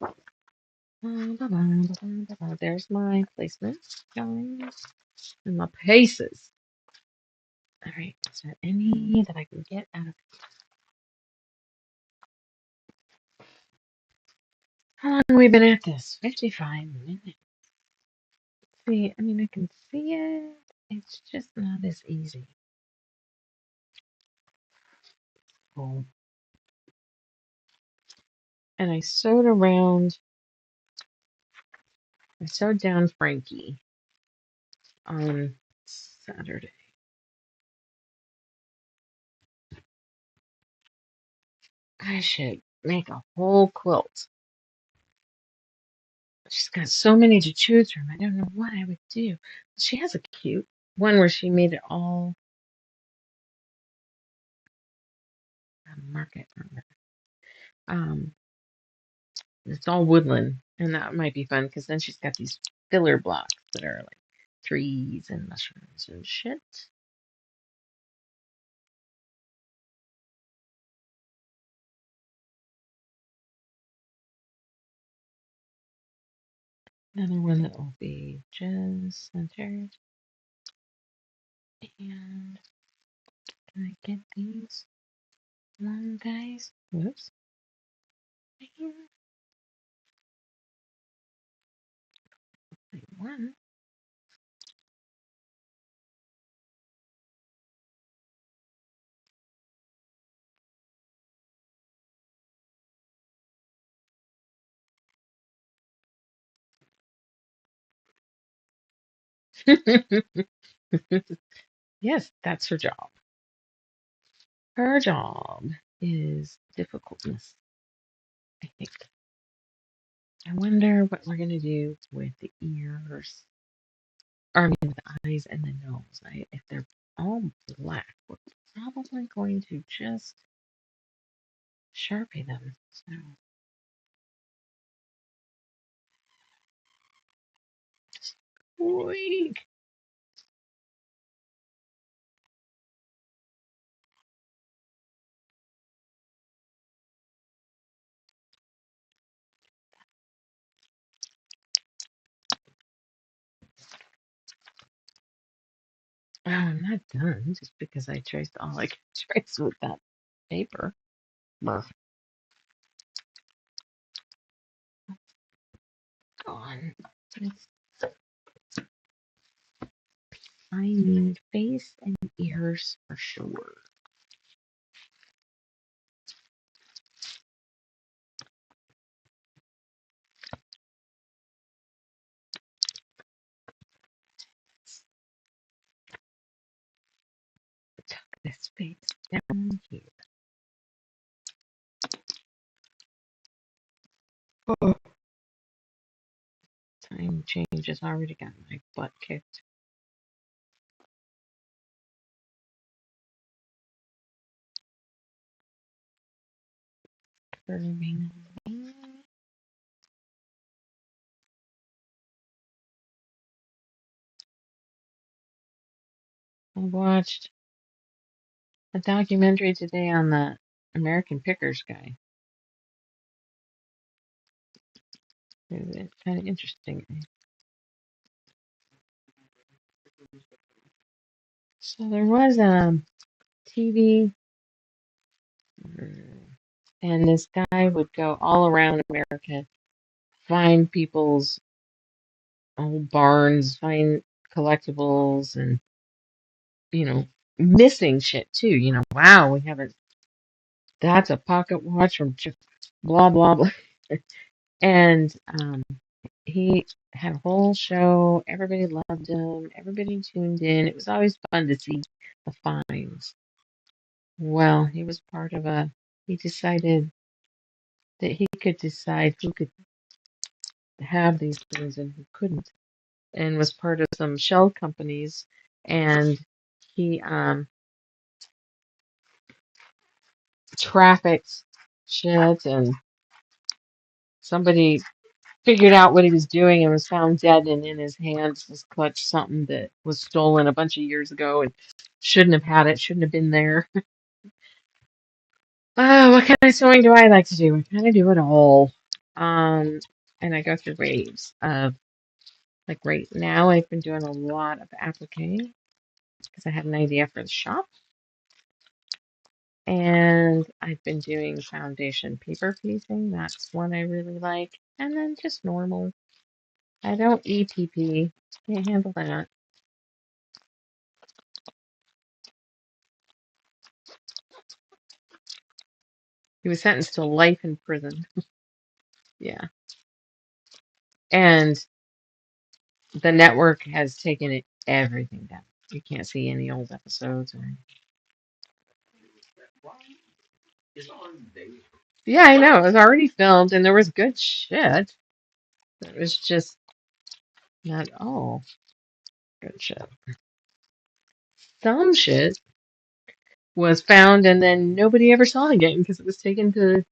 There's my placements, guys, and my paces. All right, is there any that I can get out of? How long have we been at this? 55 minutes. See, I mean, I can see it. It's just not as easy. Oh. And I sewed around. I sewed down Frankie on Saturday. I should make a whole quilt. She's got so many to choose from. I don't know what I would do. She has a cute one where she made it all market. It's all woodland, and that might be fun because then she's got these filler blocks that are like trees and mushrooms and shit. Another one that will be just centered. And can I get these long guys? Whoops. One. Yes, that's her job. Her job is difficultness, I think. I wonder what we're going to do with the ears. Or I mean, with the eyes and the nose. If they're all black, we're probably going to just Sharpie them. So, weak. Oh, I'm not done just because I traced all I could trace with that paper. Gone. I need face and ears for sure. Tuck this face down here. Oh, time change has already got my butt kicked. I watched a documentary today on the American Pickers guy. It's kind of interesting. So there was a TV, and this guy would go all around America, find people's old barns, find collectibles, and missing shit too. Wow, we haven't. That's a pocket watch from just blah blah blah, and he had a whole show. Everybody loved him. Everybody tuned in. It was always fun to see the finds. Well, he was part of a. He decided that he could decide who could have these things and who couldn't, and was part of some shell companies. And he trafficked shit and Somebody figured out what he was doing and was found dead, and in his hands was clutched something that was stolen a bunch of years ago and shouldn't have had it, shouldn't have been there. What kind of sewing do I like to do? I kind of do it all. Um, and I go through waves of, like right now, I've been doing a lot of applique because I had an idea for the shop. And I've been doing foundation paper piecing. That's one I really like. And then just normal. I don't EPP. Can't handle that. He was sentenced to life in prison. Yeah. And the network has taken everything down. You can't see any old episodes or anything. Yeah, I know. It was already filmed and there was good shit. It was just not all good shit. Some shit was found and then nobody ever saw it again because it was taken to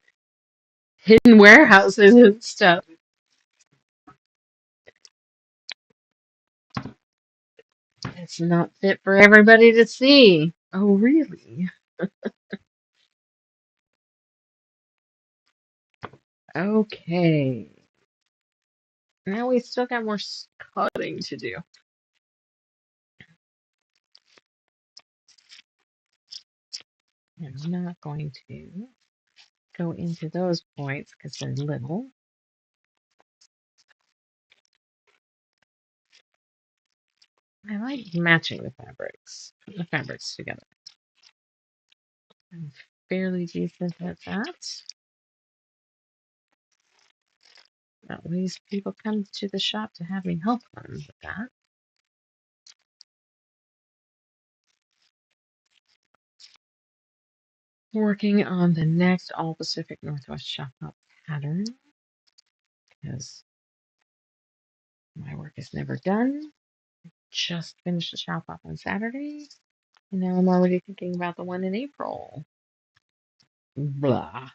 hidden warehouses and stuff. It's not fit for everybody to see. Oh, really? Okay. Now we still got more cutting to do. I'm not going to go into those points because they're little. I like matching the fabrics together. I'm fairly decent at that. At least people come to the shop to have me help them with that. Working on the next All Pacific Northwest shop up pattern because my work is never done. Just finished the shop up on Saturday, and now I'm already thinking about the one in April. Blah.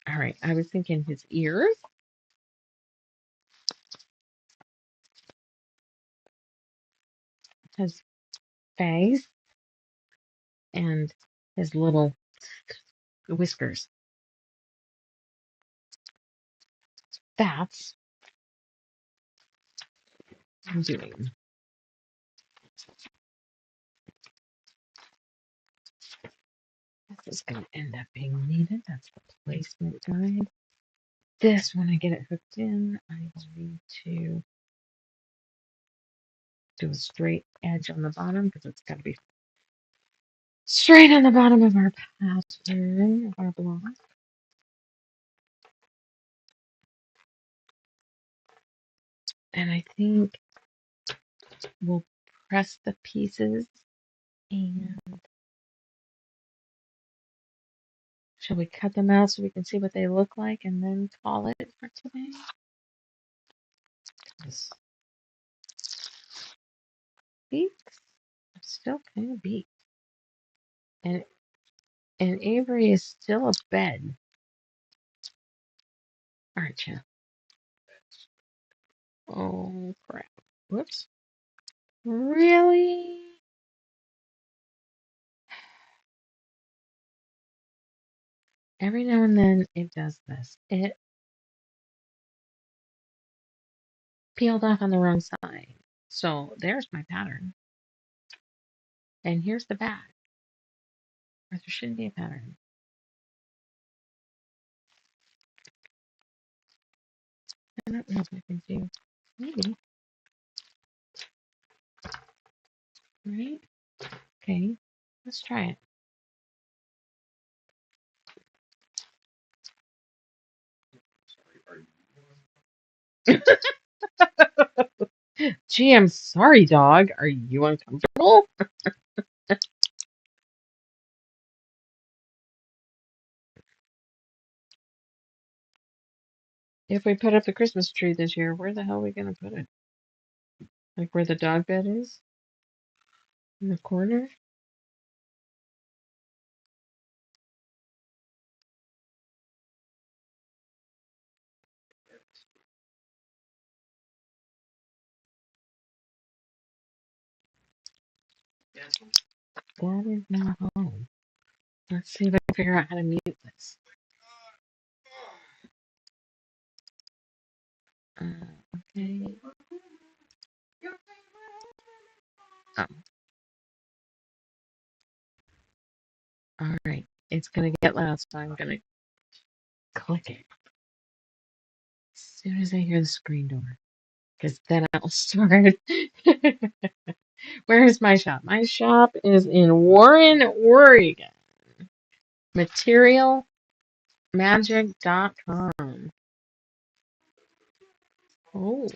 All right, I was thinking his ears, his face, and his little whiskers. That's what I'm doing. This is going to end up being needed. That's the placement guide. This, when I get it hooked in, I will need to do a straight edge on the bottom because it's got to be straight on the bottom of our pattern, of our block. And I think we'll press the pieces and shall we cut them out so we can see what they look like and then call it for today? This beaks. I'm still kind of beat. And Avery is still a bed. Aren't you? Oh crap. Whoops. Really? Every now and then it does this. It peeled off on the wrong side. So there's my pattern. And here's the back. Or there shouldn't be a pattern. I don't know if I can do. Maybe. Right? Okay. Let's try it. Gee, I'm sorry, dog. Are you uncomfortable? If we put up the Christmas tree this year, where the hell are we going to put it? Like where the dog bed is? In the corner? That is not home. Let's see if I can figure out how to mute this. Okay. Oh, all right. It's gonna get loud, so I'm gonna click it as soon as I hear the screen door, because then I'll start. Where is my shop? My shop is in Warren, Oregon. Materialmagic.com. Oh,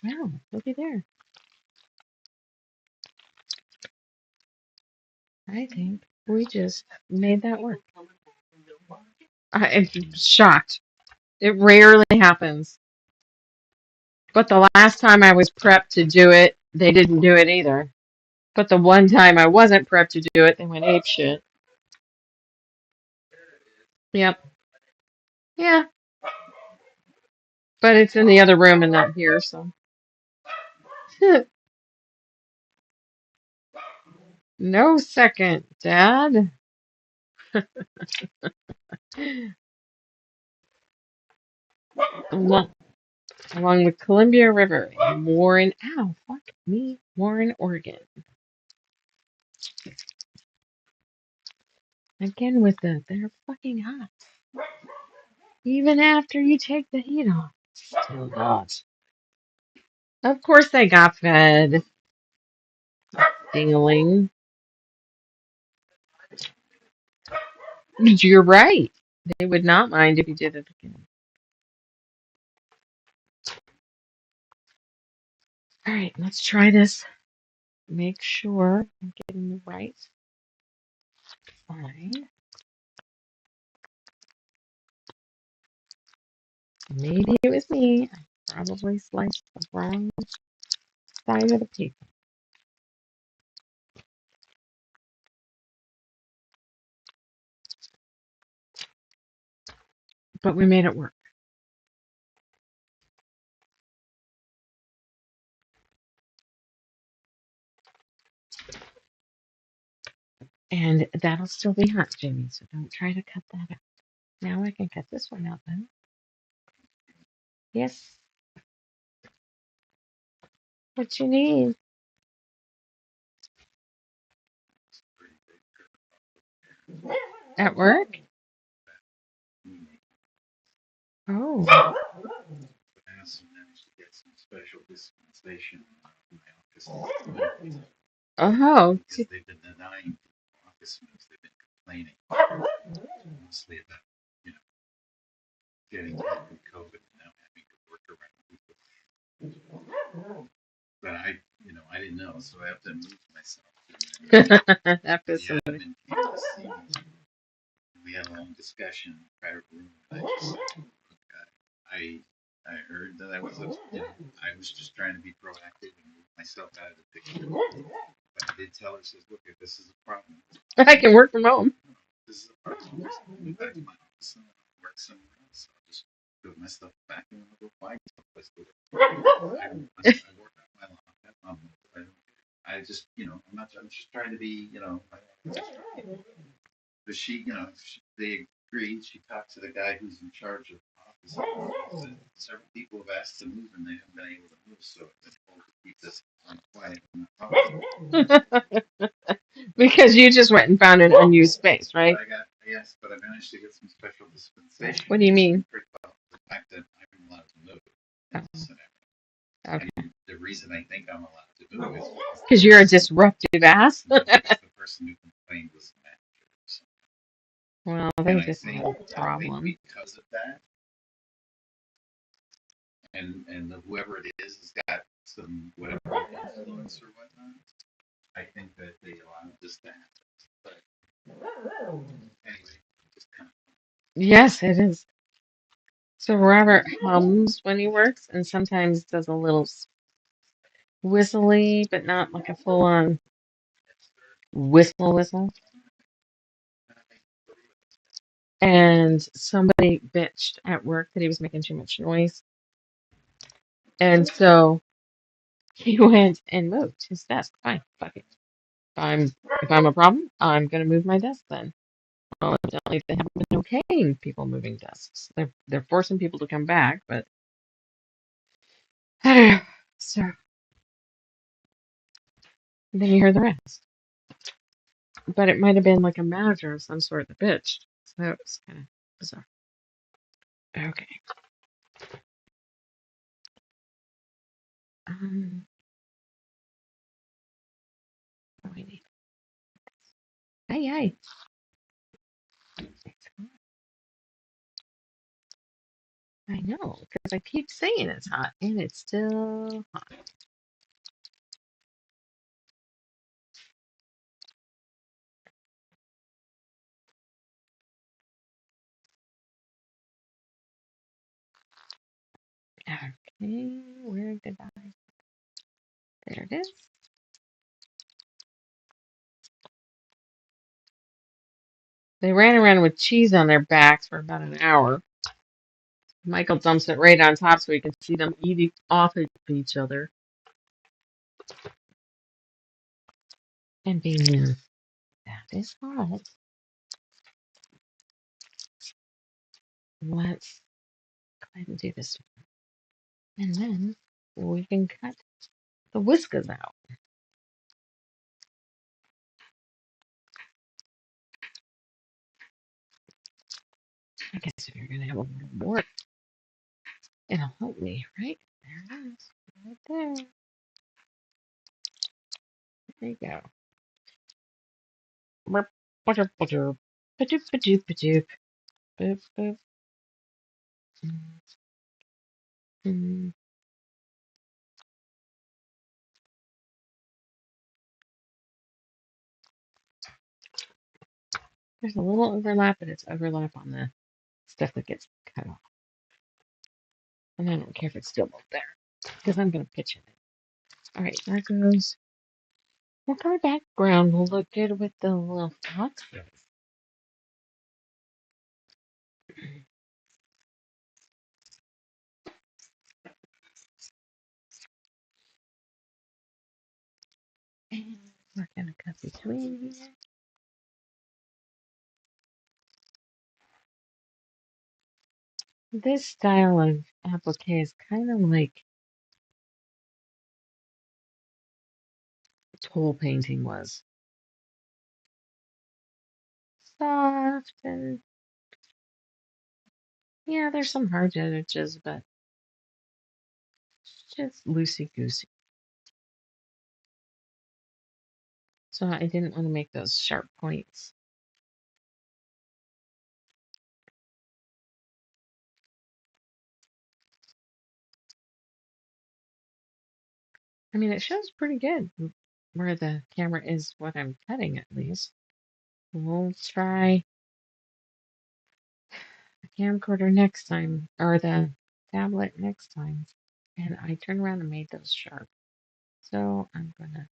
wow, looky there. I think we just made that work. I'm shocked. It rarely happens. But the last time I was prepped to do it, they didn't do it either. But the one time I wasn't prepped to do it, they went ape shit. Yep. Yeah. But it's in the other room and not here, so. No second, Dad. Along, along the Columbia River in Warren. Ow, fuck me. Warren, Oregon. Again with they're fucking hot. Even after you take the heat off. Still hot. Of course they got fed. Dingling. You're right. They would not mind if you did it again. All right, let's try this. Make sure I'm getting the right side. Maybe it was me. I probably sliced the wrong side of the paper. But we made it work. And that'll still be hot, Jimmy, so don't try to cut that out. Now I can cut this one out, then. Yes. What you need? At work? Oh. Oh. Because they've been denying office moves. They've been complaining mostly about, getting COVID and now having to work around people. But I didn't know, so I have to move myself. That facility. We had a long discussion in the private room. I heard that I was just trying to be proactive and move myself out of the picture. But I did tell her, says, look, if this is a problem, I can work from home. This is a problem. Just move back to my office and work somewhere else. I'll just put my stuff back and I'll go find someplace to work. I work on my laptop. I just, I'm just trying to be, but they agreed. She talked to the guy who's in charge of office. Several people have asked to move and they haven't been able to move, so I've been told to keep this quiet. Because you just went and found an unused space, right? Yes, but I managed to get some special dispensation. What do you mean? The fact that I'm allowed to move. Okay. And the reason I think I'm allowed to move is because you're a disruptive ass. The person who complained was the manager. So. Well, they just have a problem. Because of that, and whoever it is has got some whatever influence or whatnot. I think that they allowed this to happen. But anyway, just kind of. Yes, it is. So Robert hums when he works, and sometimes does a little whistly, but not like a full-on whistle. And somebody bitched at work that he was making too much noise. And so he went and moved his desk. Fine, fuck it. If I'm a problem, I'm gonna move my desk then. Well, evidently they haven't been okaying people moving desks. They're forcing people to come back, but so then you hear the rest. But it might have been like a manager of some sort that bitched. So that was kind of bizarre. Okay. What do I need? Hey, hey. I know, because I keep saying it's hot, and it's still hot. Okay, where did I? There it is. They ran around with cheese on their backs for about an hour. Michael dumps it right on top so we can see them eating off of each other and being mean. That is hot. Let's go ahead and do this. And then we can cut the whiskers out. I guess if you're going to have a little more, it'll help me, right? There it is. Right there. There you go. Burp, butter, butter. Ba-doop, ba-doop, ba-doop. Boop, boop. Mm. There's a little overlap, but it's overlap on the stuff that gets cut off. And I don't care if it's still up there, because I'm going to pitch it. All right, there goes. What kind of background will look good with the little foxes? And we're going to cut between here. This style of applique is kind of like toll painting was. Soft and, yeah, there's some hard edges, but just loosey-goosey. So I didn't want to make those sharp points. I mean, it shows pretty good where the camera is, what I'm cutting at least. We'll try the camcorder next time, or the tablet next time. And I turned around and made those sharp. So I'm gonna.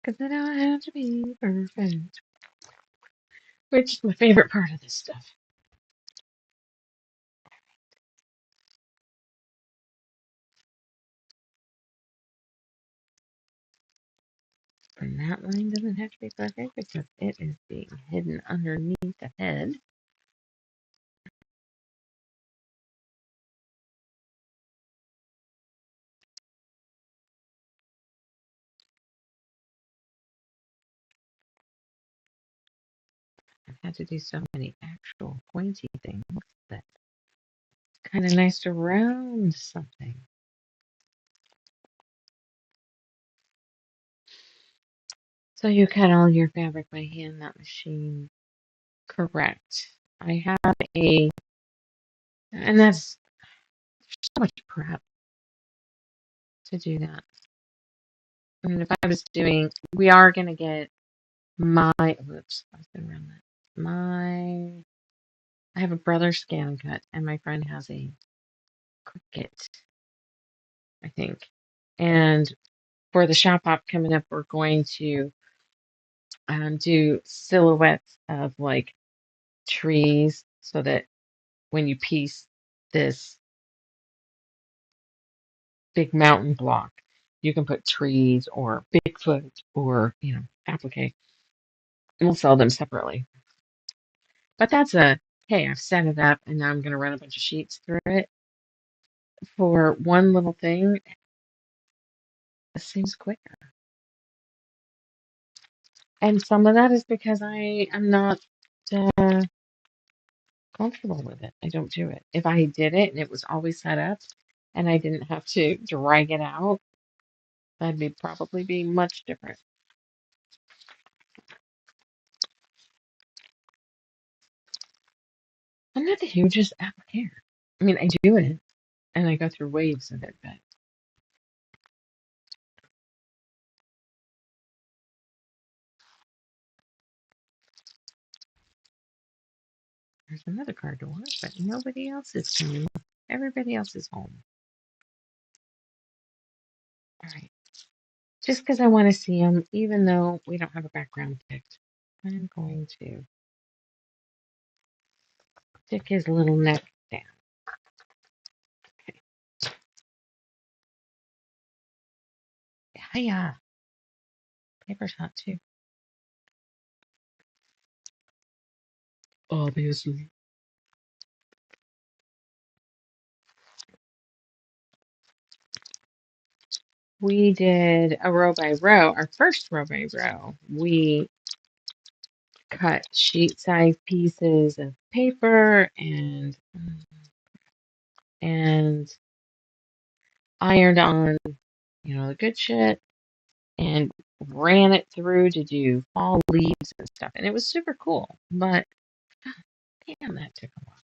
Because they don't have to be perfect. Which is my favorite part of this stuff. And that line doesn't have to be perfect because it is being hidden underneath the head. I've had to do so many actual pointy things that it's kind of nice to round something. So you cut all your fabric by hand, not machine. Correct. I have and that's so much prep to do that. I mean, if I was doing, we are going to get whoops, I was going to run that. I have a brother scan cut, and my friend has a Cricut, I think. And for the shop hop coming up, we're going to do silhouettes of like trees so that when you piece this big mountain block, you can put trees or Bigfoot or, applique. And we'll sell them separately. But that's hey, I've set it up and now I'm going to run a bunch of sheets through it for one little thing. It seems quicker. And some of that is because I am not uh, comfortable with it. I don't do it. If I did it and it was always set up and I didn't have to drag it out, that'd probably be much different. I'm not the hugest applicator. I mean, I do it and I go through waves of it, but there's another car door, but nobody else is coming. Everybody else is home. All right. Just because I want to see him, even though we don't have a background picked, I'm going to stick his little neck down. Okay. Hiya. Paper's hot too. Obviously. We did a row by row, our first row by row. We cut sheet size pieces of paper and ironed on, the good shit and ran it through to do fall leaves and stuff. And it was super cool. But damn, that took a while.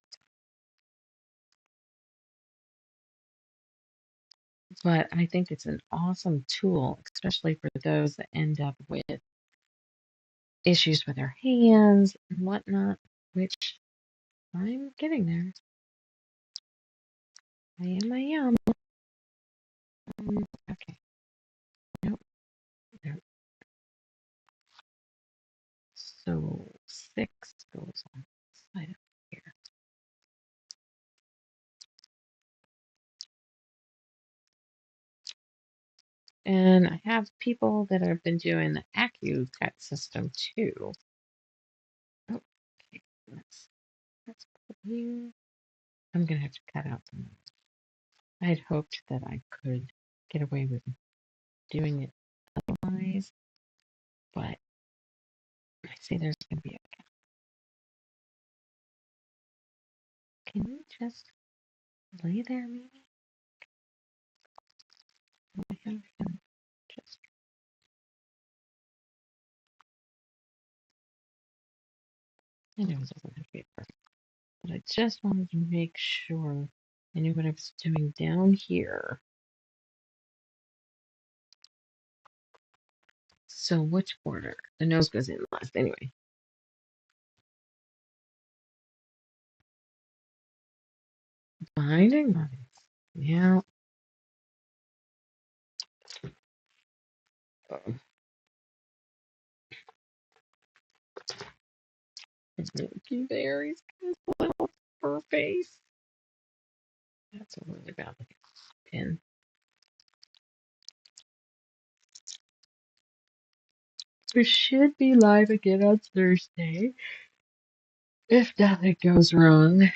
But I think it's an awesome tool, especially for those that end up with issues with their hands and whatnot, which I'm getting there. I am. Okay. Nope. Nope. So 6 goes on the side of here. And I have people that have been doing the Accu cut system too. Oh, okay. Let's put here. I'm gonna have to cut out the nose. I had hoped that I could get away with doing it otherwise, but I see there's gonna be a. Can you just lay there, maybe? I have to just. I know it doesn't have to be perfect, but I just wanted to make sure I knew what I was doing down here. So which border? The nose goes in last anyway. Binding lines. Yeah. Looky there, he's got his little fur face. That's a really bad looking pin. We should be live again on Thursday if nothing goes wrong.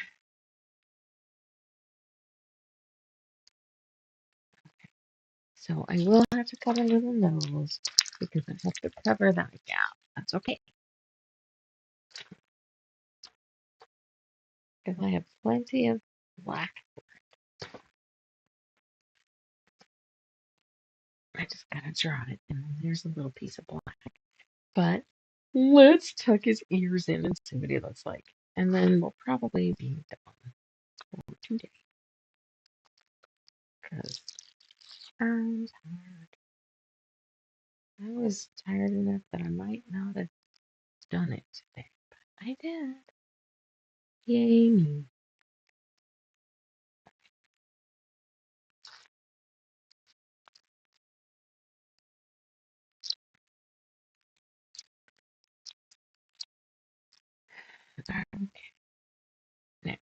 So I will have to cut a little nose because I have to cover that gap. That's okay. Because I have plenty of black. I just gotta draw it, and then there's a little piece of black. But let's tuck his ears in and see what he looks like. And then we'll probably be done for today. Because I'm tired. I was tired enough that I might not have done it today, but I did. Yay me. Okay. Now,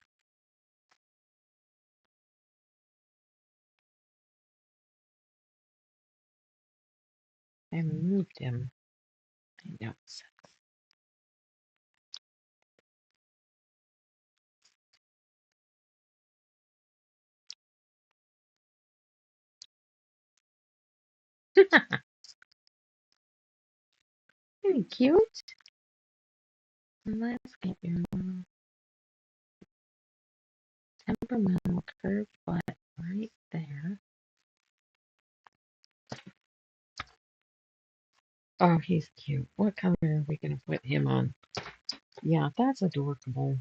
I moved him. I know. Pretty cute. Let's get your temperamental curved butt right there. Oh, he's cute. What color are we going to put him on? Yeah, that's adorable.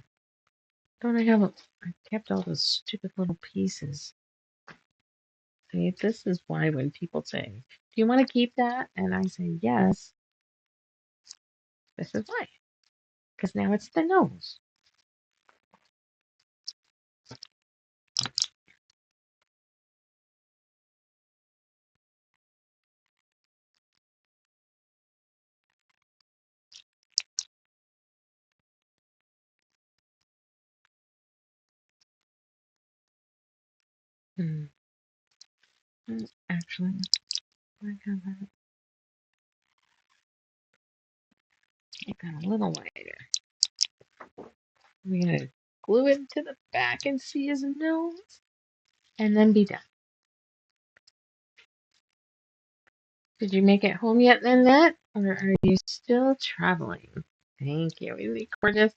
Don't I kept all those stupid little pieces. See, this is why when people say, do you want to keep that? And I say, yes, this is why. Because now it's the nose. Hmm. Actually, I have that. I got a little lighter. We're going to glue it to the back and see his nose. And then be done. Did you make it home yet, Nanette? Or are you still traveling? Thank you. Isn't it gorgeous?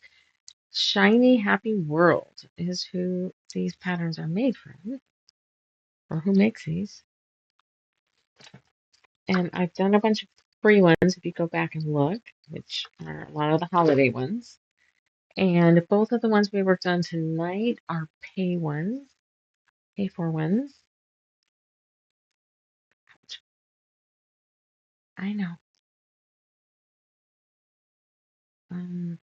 Shiny Happy World is who these patterns are made from, or who makes these. And I've done a bunch of free ones if you go back and look, which are a lot of the holiday ones. And both of the ones we worked on tonight are pay ones, pay for ones. I know. Um,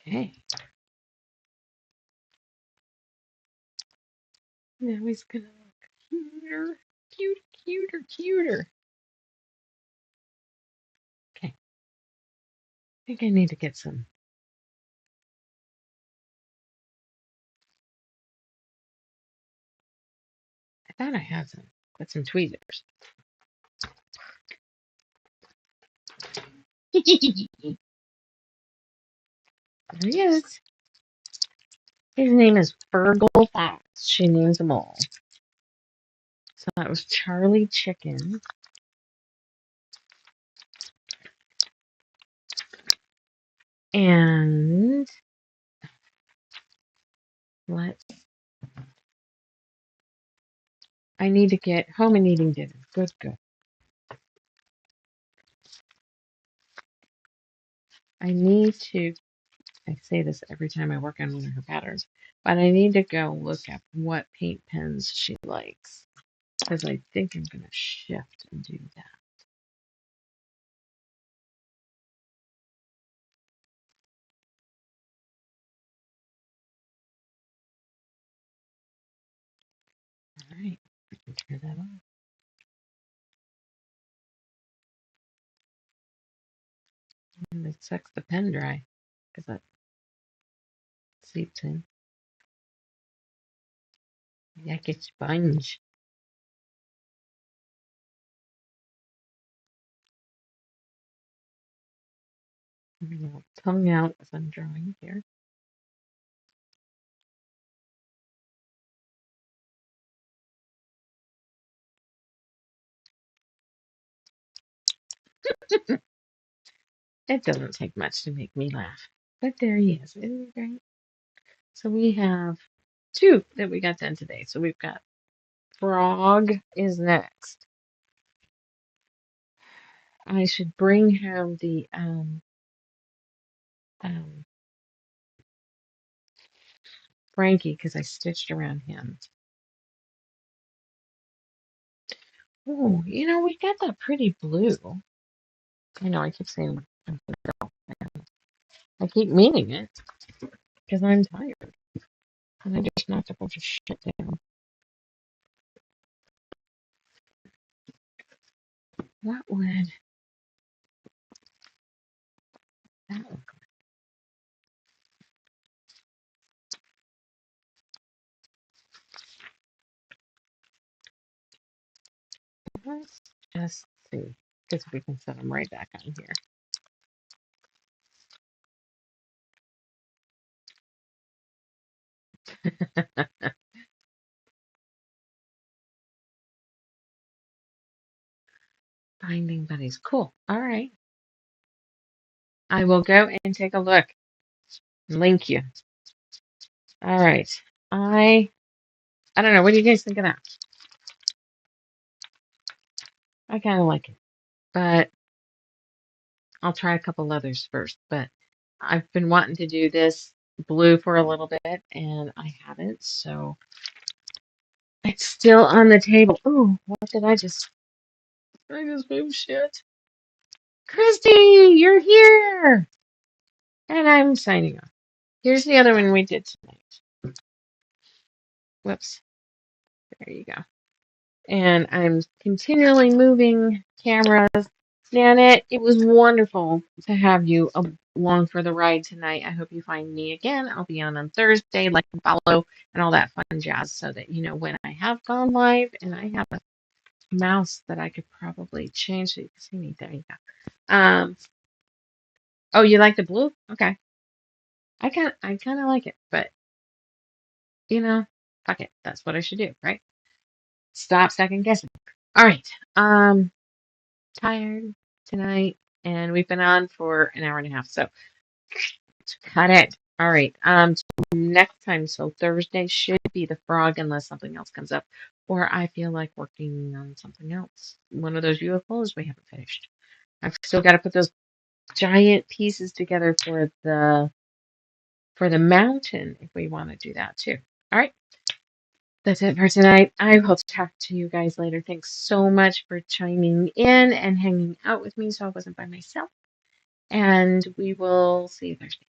okay. Now he's gonna look cuter, cuter, cuter. Okay. I think I need to get some. I thought I had some. Got some tweezers. There he is. His name is Fergal Fox. She names them all. So that was Charlie Chicken. And let's. I need to get home and eating dinner. Good, good. I need to. I say this every time I work on one of her patterns, but I need to go look at what paint pens she likes because I think I'm going to shift and do that. All right, I can turn that on. And it sucks the pen dry because that seeps in. Like a sponge. I'm going to tongue out as I'm drawing here. It doesn't take much to make me laugh. But there he is. Isn't he great? So we have two that we got done today. So we've got Frog is next. I should bring him the Frankie because I stitched around him. Oh, we got that pretty blue. I know I keep saying I keep meaning it because I'm tired and I just knocked a bunch of shit down. What would that look like? Let's just see. Because we can set them right back on here. Finding buddies. Cool. All right. I will go and take a look. Link you. All right. I don't know. What do you guys think of that? I kind of like it, but I'll try a couple others first. But I've been wanting to do this blue for a little bit, and I haven't, so it's still on the table. Ooh, what did I just? I just moved shit. Christy, you're here, and I'm signing off. Here's the other one we did tonight. Whoops. There you go. And I'm continually moving cameras. Nanette, it was wonderful to have you along for the ride tonight. I hope you find me again. I'll be on Thursday, like and follow and all that fun jazz, so that you know when I have gone live. And I have a mouse that I could probably change so you can see me. There you go. Oh, you like the blue? Okay. I kind of like it, but you know, fuck it. That's what I should do, right? Stop second guessing. All right. Tired tonight, and we've been on for an hour and a half, so cut it. All right. Next time, so Thursday should be the frog, unless something else comes up, or I feel like working on something else. One of those UFOs we haven't finished. I've still got to put those giant pieces together for the mountain if we want to do that too. All right. That's it for tonight. I will talk to you guys later. Thanks so much for chiming in and hanging out with me so I wasn't by myself. And we will see you Thursday.